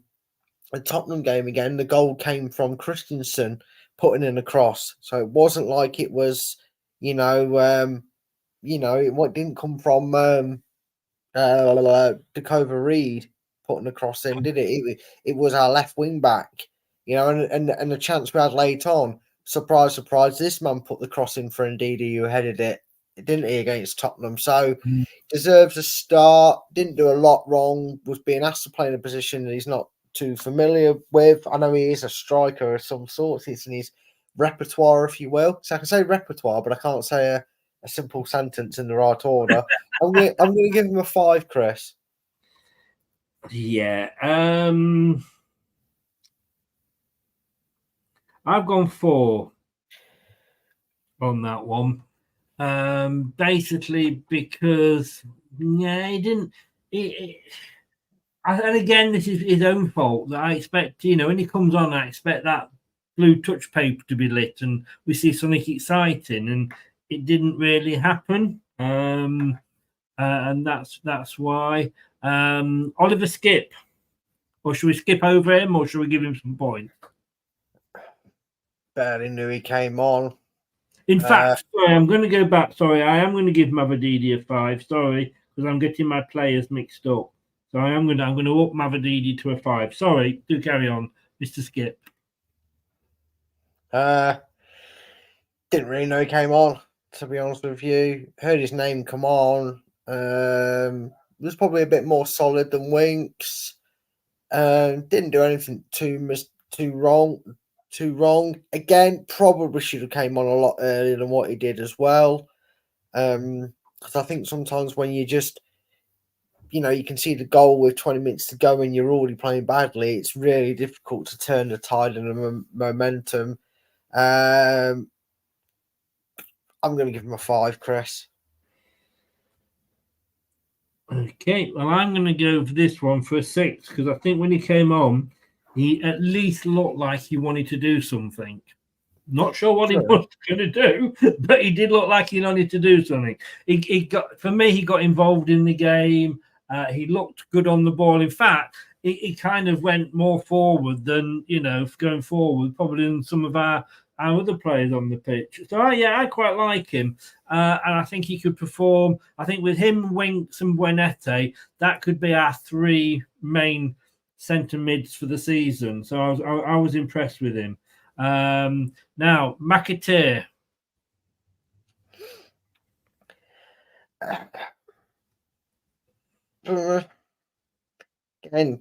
Tottenham game again, the goal came from Christensen putting in a cross, so it wasn't like it was, it didn't come from Dakova Reed putting a cross in, did it? It was our left wing back, and the chance we had late on. Surprise, surprise! This man put the cross in for Ndidi, who headed it, didn't he, against Tottenham? So deserves a start. Didn't do a lot wrong. Was being asked to play in a position that he's not too familiar with. I know he is a striker of some sort. It's in his repertoire, if you will. So I can say repertoire, but I can't say a simple sentence in the right order. I'm going to give him a 5, Chris. Yeah. I've gone 4 on that one. Basically because he didn't. And again, this is his own fault that I expect, when he comes on, I expect that blue touch paper to be lit and we see something exciting, and it didn't really happen. And that's why. Oliver Skip, or should we skip over him, or should we give him some points? Barely knew he came on. In fact, sorry, I'm going to go back. Sorry, I am going to give Mavadidi a 5. Sorry, because I'm getting my players mixed up. So I'm going to up Mavadidi to a 5. Sorry, do carry on, Mr. Skip. Didn't really know he came on, to be honest with you. Heard his name come on. Was probably a bit more solid than Winks. Didn't do anything too wrong. Again, probably should have came on a lot earlier than what he did as well. Because I think sometimes when you just, you can see the goal with 20 minutes to go and you're already playing badly, it's really difficult to turn the tide and the momentum. I'm going to give him a 5, Chris. Okay, well, I'm going to go for this one for a 6, because I think when he came on, he at least looked like he wanted to do something. Not sure what he was going to do, but he did look like he wanted to do something. He got involved in the game. He looked good on the ball. In fact, he kind of went more forward than, going forward, probably than some of our other players on the pitch. So, I quite like him. And I think he could perform. I think with him, Winks and Buenete, that could be our 3 main centre mids for the season. So I was impressed with him. Now, McAteer.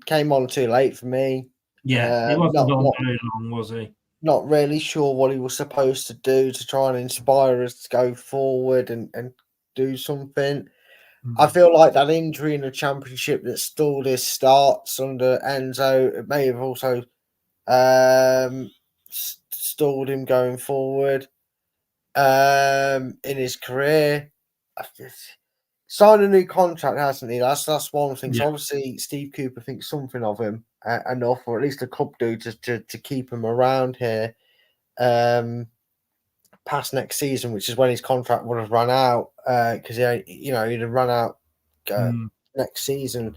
Came on too late for me. Yeah, he wasn't on very long, was he? Not really sure what he was supposed to do to try and inspire us to go forward and do something. Mm-hmm. I feel like that injury in the Championship that stalled his starts under Enzo, it may have also stalled him going forward in his career. Signed a new contract, hasn't he? That's one thing. Yeah. So obviously Steve Cooper thinks something of him enough, or at least the club do, to keep him around here past next season, which is when his contract would have run out, because he'd have run out next season.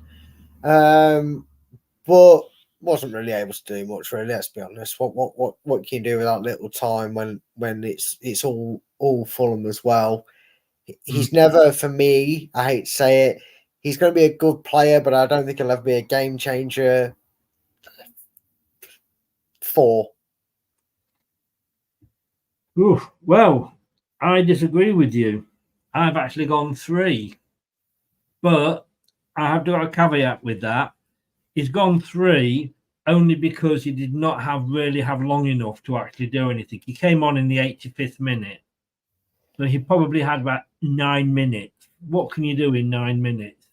But wasn't really able to do much, really. Let's be honest. What can you do with that little time when it's all Fulham as well? He's never, for me, I hate to say it, he's going to be a good player, but I don't think he'll ever be a game changer. 4. Oof, well, I disagree with you. I've actually gone 3. But I have to have a caveat with that. He's gone 3 only because he did not really have long enough to actually do anything. He came on in the 85th minute. So he probably had about 9 minutes. What can you do in 9 minutes?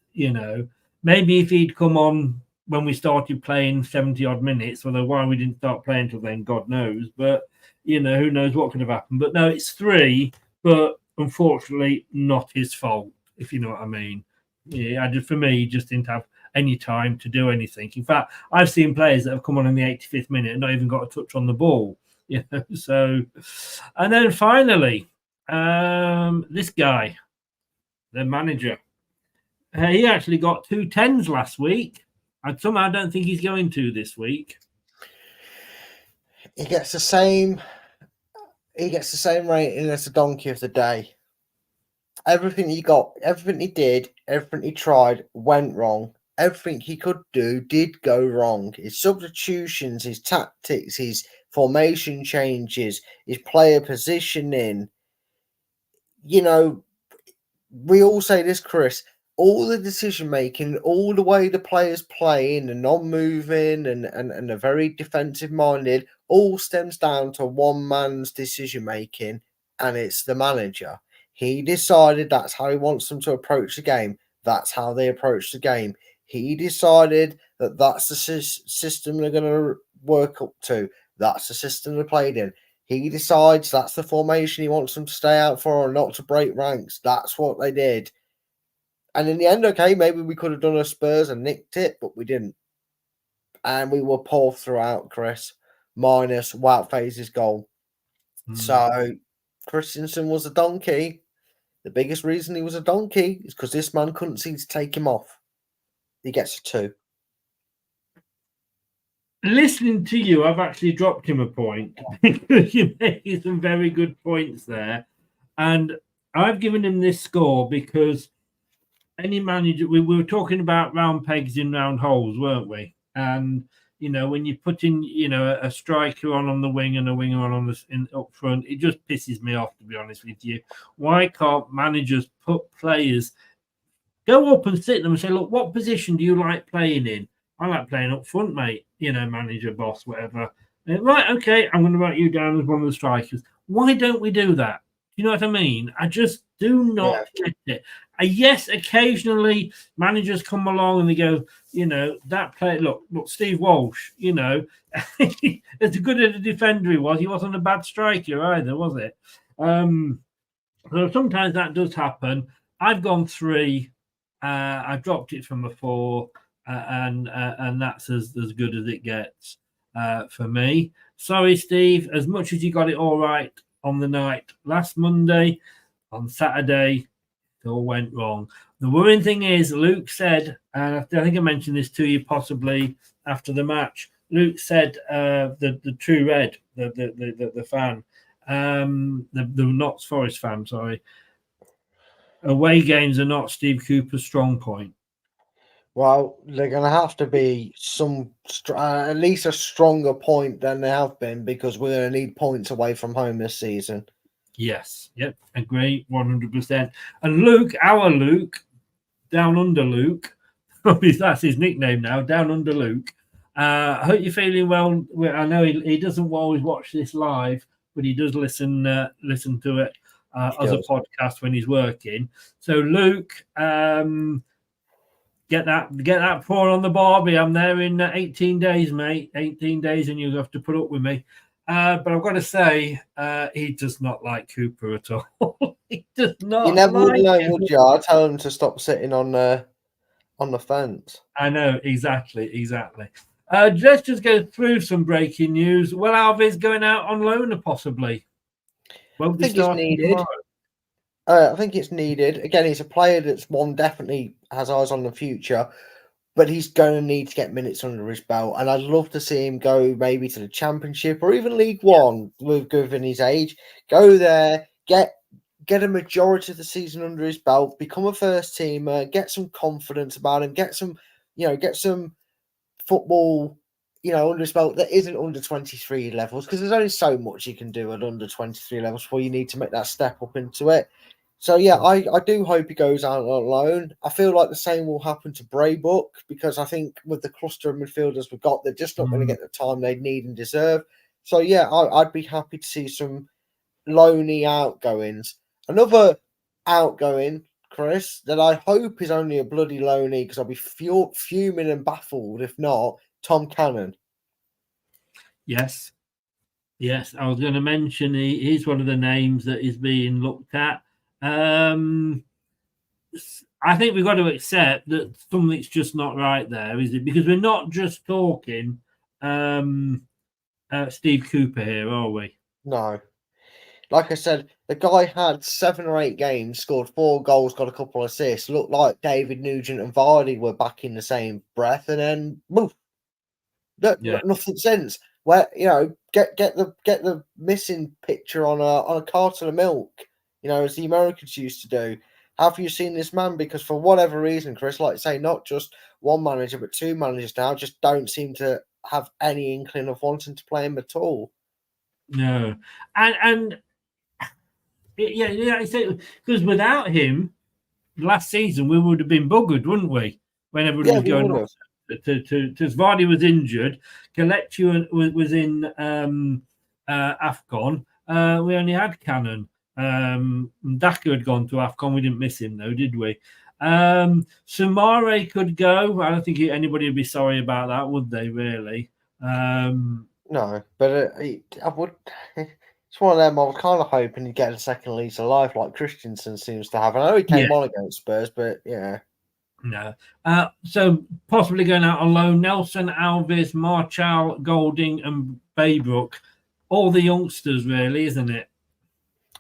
Maybe if he'd come on when we started playing 70-odd minutes, although why we didn't start playing till then, God knows. But, who knows what could have happened. But no, it's 3, but unfortunately not his fault, if you know what I mean. Yeah, for me, he just didn't have any time to do anything. In fact, I've seen players that have come on in the 85th minute and not even got a touch on the ball. So, and then finally, this guy, the manager, he actually got 2 10s last week. I somehow don't think he's going to this week. He gets the same rating as the donkey of the day. Everything he got, everything he did, everything he tried went wrong. Everything he could do did go wrong. His substitutions, his tactics, his formation changes, his player positioning. We all say this, Chris, all the decision making, all the way the players playing and non-moving and are very defensive minded, all stems down to one man's decision making, and it's the manager. He decided that's how he wants them to approach the game. That's how they approach the game. He decided that that's the system they're going to work up to. That's the system they played in. He decides that's the formation he wants them to stay out for or not to break ranks. That's what they did. And in the end, okay, maybe we could have done a Spurs and nicked it, but we didn't. And we were poor throughout, Chris, minus Wout Faze's goal. So Christensen was a donkey. The biggest reason he was a donkey is because this man couldn't seem to take him off. He gets a 2. Listening to you, I've actually dropped him a point because you made some very good points there. And I've given him this score because any manager, we were talking about round pegs in round holes, weren't we? And, you know, when you put in, you know, a striker on the wing and a winger on the up front, it just pisses me off, to be honest with you. Why can't managers put players, go up and sit them and say, look, what position do you like playing in? I like playing up front, mate. You know, manager, boss, whatever. Right, okay, I'm going to write you down as one of the strikers. Why don't we do that? You know what I mean? I just do not get it. Yes, occasionally managers come along and they go, you know, that player, look, Steve Walsh, you know, as good as a defender he wasn't a bad striker either, was it? So sometimes that does happen. I've gone 3. I dropped it from a 4. And that's as good as it gets for me. Sorry, Steve. As much as you got it all right on the night last Monday, on Saturday, it all went wrong. The worrying thing is, Luke said, and I think I mentioned this to you possibly after the match. Luke said the True Red, the fan, the Notts Forest fan, sorry. Away games are not Steve Cooper's strong point. Well, they're going to have to be some at least a stronger point than they have been because we're going to need points away from home this season. Yes, yep, agree, 100%. And Luke, our Luke, Down Under Luke, that's his nickname now, Down Under Luke. I hope you're feeling well. I know he doesn't always watch this live, but he does listen to it as a podcast when he's working. So Luke, get that pour on the Barbie. I'm there in 18 days, mate. 18 days, and you'll have to put up with me. But I've got to say, he does not like Cooper at all. He does not. You never would know, would you? I tell him to stop sitting on the fence. I know, exactly. Let's just go through some breaking news. Will Alves going out on loan, possibly? Won't be starting tomorrow. I think it's needed. Again, he's a player that's definitely has eyes on the future, but he's going to need to get minutes under his belt. And I'd love to see him go maybe to the Championship or even League One, given his age. Go there, get a majority of the season under his belt, become a first teamer, get some confidence about him, get some football, under his belt that isn't under 23 levels, because there's only so much you can do at under 23 levels before you need to make that step up into it. So, yeah, I do hope he goes out on loan. I feel like the same will happen to Braybook, because I think with the cluster of midfielders we've got, they're just not going to get the time they need and deserve. So, yeah, I'd be happy to see some loany outgoings. Another outgoing, Chris, that I hope is only a bloody loany, because I'll be fuming and baffled if not, Tom Cannon. Yes, I was going to mention he's one of the names that is being looked at. I think we've got to accept that something's just not right there, is it? Because we're not just talking Steve Cooper here, are we? No. Like I said, the guy had 7 or 8 games, scored 4 goals, got a couple of assists, looked like David Nugent and Vardy were back in the same breath, and then woof, nothing since. Where get the missing picture on a carton of milk, as the Americans used to do. Have you seen this man? Because for whatever reason, Chris, like I say, not just one manager but 2 managers now just don't seem to have any inkling of wanting to play him at all. No, and because without him, last season we would have been buggered, wouldn't we? When everybody was going on. Vardy was injured, Kelechi was in AFCON. We only had Cannon. Daka had gone to AFCON. We didn't miss him though, did we? Sumare could go. I don't think anybody would be sorry about that, would they? Really? No, but I would. It's one of them I was kind of hoping he'd get a second lease of life like Christensen seems to have. I know he Yeah. came on against Spurs, but yeah. No. So possibly going out on loan, Nelson, Alves, Marchal, Golding, and Baybrook. All the youngsters, really, isn't it?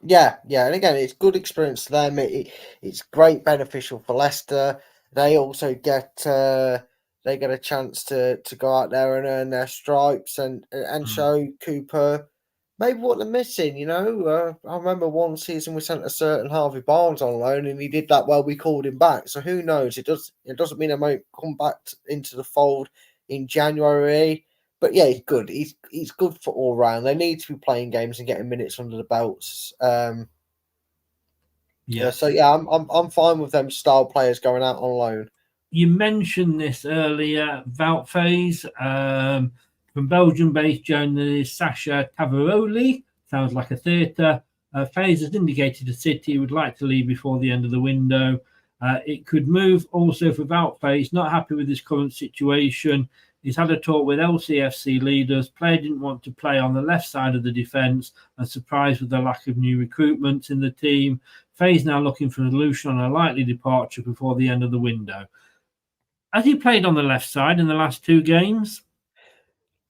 Yeah, yeah, and again, it's good experience to them. It's great beneficial for Leicester. They also get a chance to go out there and earn their stripes and show Cooper maybe what they're missing. You know, I remember one season we sent a certain Harvey Barnes on loan, and he did that well. We called him back, so who knows? It doesn't mean I might come back into the fold in January. But yeah, he's good. He's good for all round. They need to be playing games and getting minutes under the belts. Yeah. So yeah, I'm fine with them style players going out on loan. You mentioned this earlier, Wout Faes, from Belgium-based journalist Sasha Tavaroli. Sounds like a theatre. Faes has indicated to City he would like to leave before the end of the window. It could move also for Wout Faes, not happy with his current situation. He's had a talk with LCFC leaders. Player didn't want to play on the left side of the defence and surprised with the lack of new recruitments in the team. Faes now looking for a solution on a likely departure before the end of the window. Has he played on the left side in the last 2 games?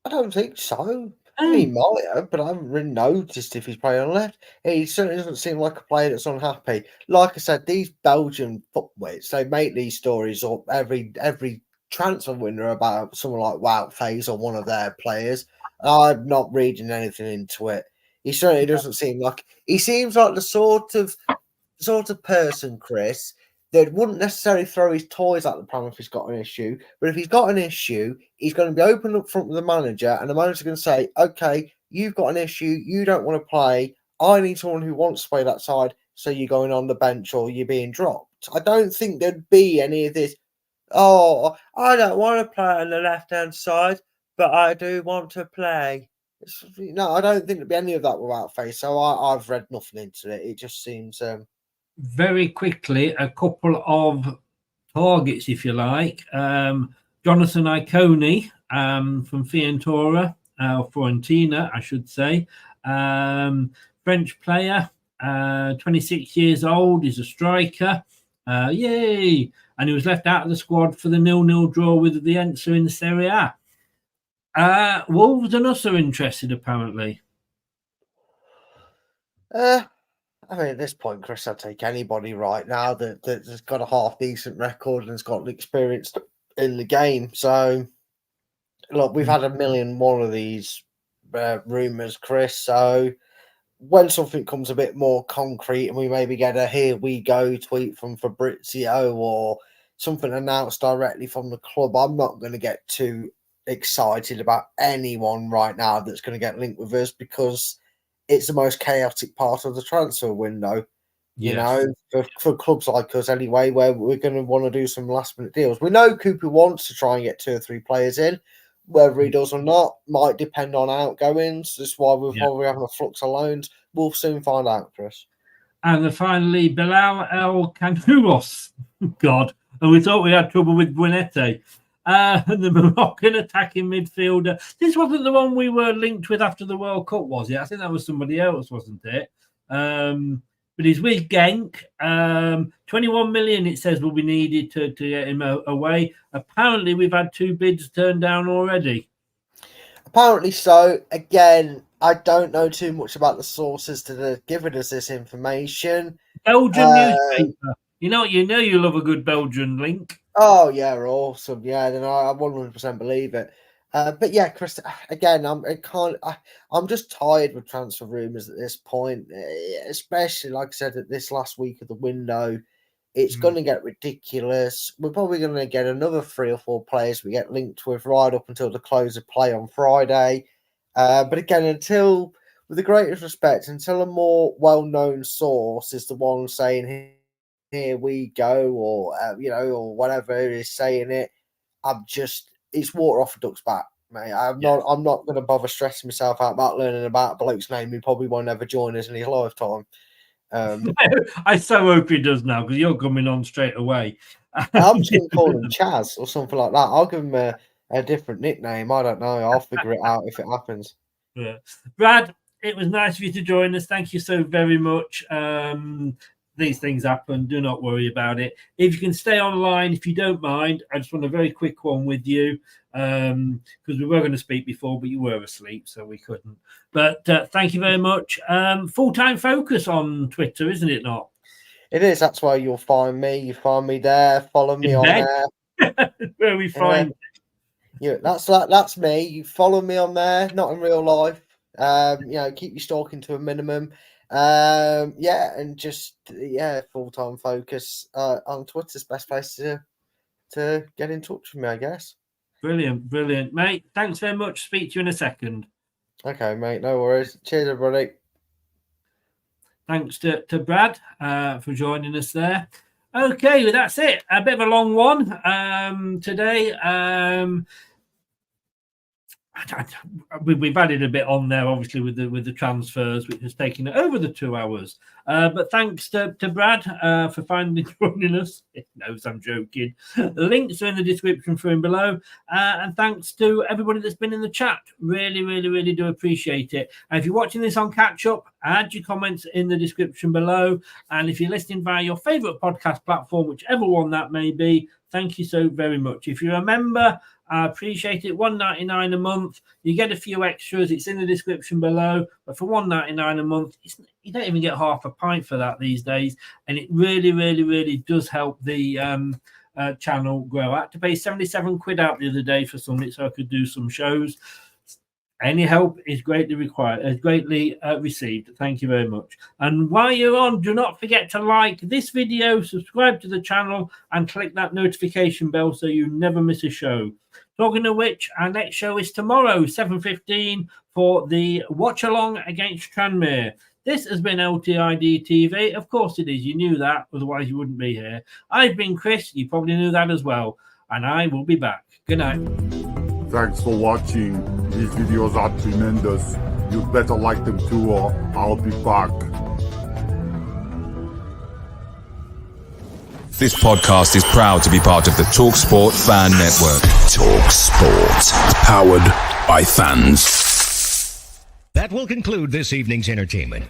I don't think so. I mean, he might have, but I haven't really noticed if he's playing on left. He certainly doesn't seem like a player that's unhappy. Like I said, these Belgian footwits, they make these stories up every transfer window about someone like Wout Faes or one of their players. I'm not reading anything into it. He certainly doesn't seem like he seems like the sort of person, Chris, that wouldn't necessarily throw his toys at the pram if he's got an issue. But if he's got an issue, he's going to be open up front with the manager, and the manager's going to say, "Okay, you've got an issue. You don't want to play. I need someone who wants to play that side. So you're going on the bench or you're being dropped." I don't think there'd be any of this. Oh, I don't want to play on the left-hand side, but I do want to play. No, I don't think there'd be any of that without Face. So I've read nothing into it. It just seems very quickly, a couple of targets, if you like. Jonathan Iconi from Fiorentina, I should say. French player, 26 years old. He's a striker. Yay! And he was left out of the squad for the 0-0 draw with the Enzo in the Serie A. Wolves and us are interested, apparently. I mean, at this point, Chris, I'd take anybody right now that's got a half decent record and has got experience in the game. So, look, we've had 1,000,001 of these rumours, Chris. So, when something comes a bit more concrete and we maybe get a "here we go" tweet from Fabrizio or something announced directly from the club, I'm not going to get too excited about anyone right now that's going to get linked with us because it's the most chaotic part of the transfer window. You know, for clubs like us anyway, where we're going to want to do some last minute deals. We know Cooper wants to try and get 2 or 3 players in. Whether he does or not might depend on outgoings. That's why we're probably having a flux of loans. We'll soon find out, Chris. And then finally, Bilal El Kanouros. God. And we thought we had trouble with Buenete. The Moroccan attacking midfielder. This wasn't the one we were linked with after the World Cup, was it? I think that was somebody else, wasn't it? But he's with Genk. 21 million, it says, will be needed to get him away. Apparently, we've had 2 bids turned down already. Apparently so. Again, I don't know too much about the sources that are giving us this information. Belgian newspaper. You know you love a good Belgian link. Oh, yeah, awesome. Yeah, then I 100% believe it. But yeah, Chris, again, I'm just tired with transfer rumours at this point, especially, like I said, at this last week of the window. It's going to get ridiculous. We're probably going to get another 3 or 4 players we get linked with right up until the close of play on Friday. But again, with the greatest respect, until a more well-known source is the one saying, "Here we go," or or whatever it is saying it, it's water off a duck's back, mate. I'm not going to bother stressing myself out about learning about a bloke's name who probably won't ever join us in his lifetime. I so hope he does now because you're coming on straight away. I'm just going to call him Chaz or something like that. I'll give him a different nickname. I don't know. I'll figure it out if it happens. Yeah. Brad, it was nice of you to join us. Thank you so very much. These things happen. Do not worry about it. If you can stay online, if you don't mind, I just want a very quick one with you because we were going to speak before, but you were asleep, so we couldn't. But thank you very much. Full-time focus on Twitter, isn't it not? It is. That's where you'll find me. You find me there. Follow me on there. Where we find. Yeah, that's me. You follow me on there. Not in real life. Keep your stalking to a minimum. And just full-time focus on Twitter's best place to get in touch with me, I guess. Brilliant, mate. Thanks very much. Speak to you in a second. Okay, mate. No worries. Cheers, everybody. Thanks to Brad for joining us there. Okay, well, that's it. A bit of a long one today. We've added a bit on there, obviously, with the transfers, which has taken it over the 2 hours. But thanks to Brad for finally joining us. He knows I'm joking. The links are in the description for him below. And thanks to everybody that's been in the chat. Really do appreciate it. And if you're watching this on catch up, add your comments in the description below. And if you're listening via your favourite podcast platform, whichever one that may be, thank you so very much. If you're a member, I appreciate it. $1.99 a month. You get a few extras. It's in the description below. But for $1.99 a month, you don't even get half a pint for that these days. And it really does help the channel grow. I had to pay 77 quid out the other day for something so I could do some shows. Any help is greatly required, greatly received. Thank you very much. And while you're on, do not forget to like this video, subscribe to the channel, and click that notification bell so you never miss a show. Talking of which, our next show is tomorrow, 7:15, for the watch-along against Tranmere. This has been LTID TV. Of course it is. You knew that, otherwise you wouldn't be here. I've been Chris. You probably knew that as well. And I will be back. Good night. Thanks for watching. These videos are tremendous. You'd better like them too, or I'll be back. This podcast is proud to be part of the TalkSport Fan Network. TalkSport. Powered by fans. That will conclude this evening's entertainment.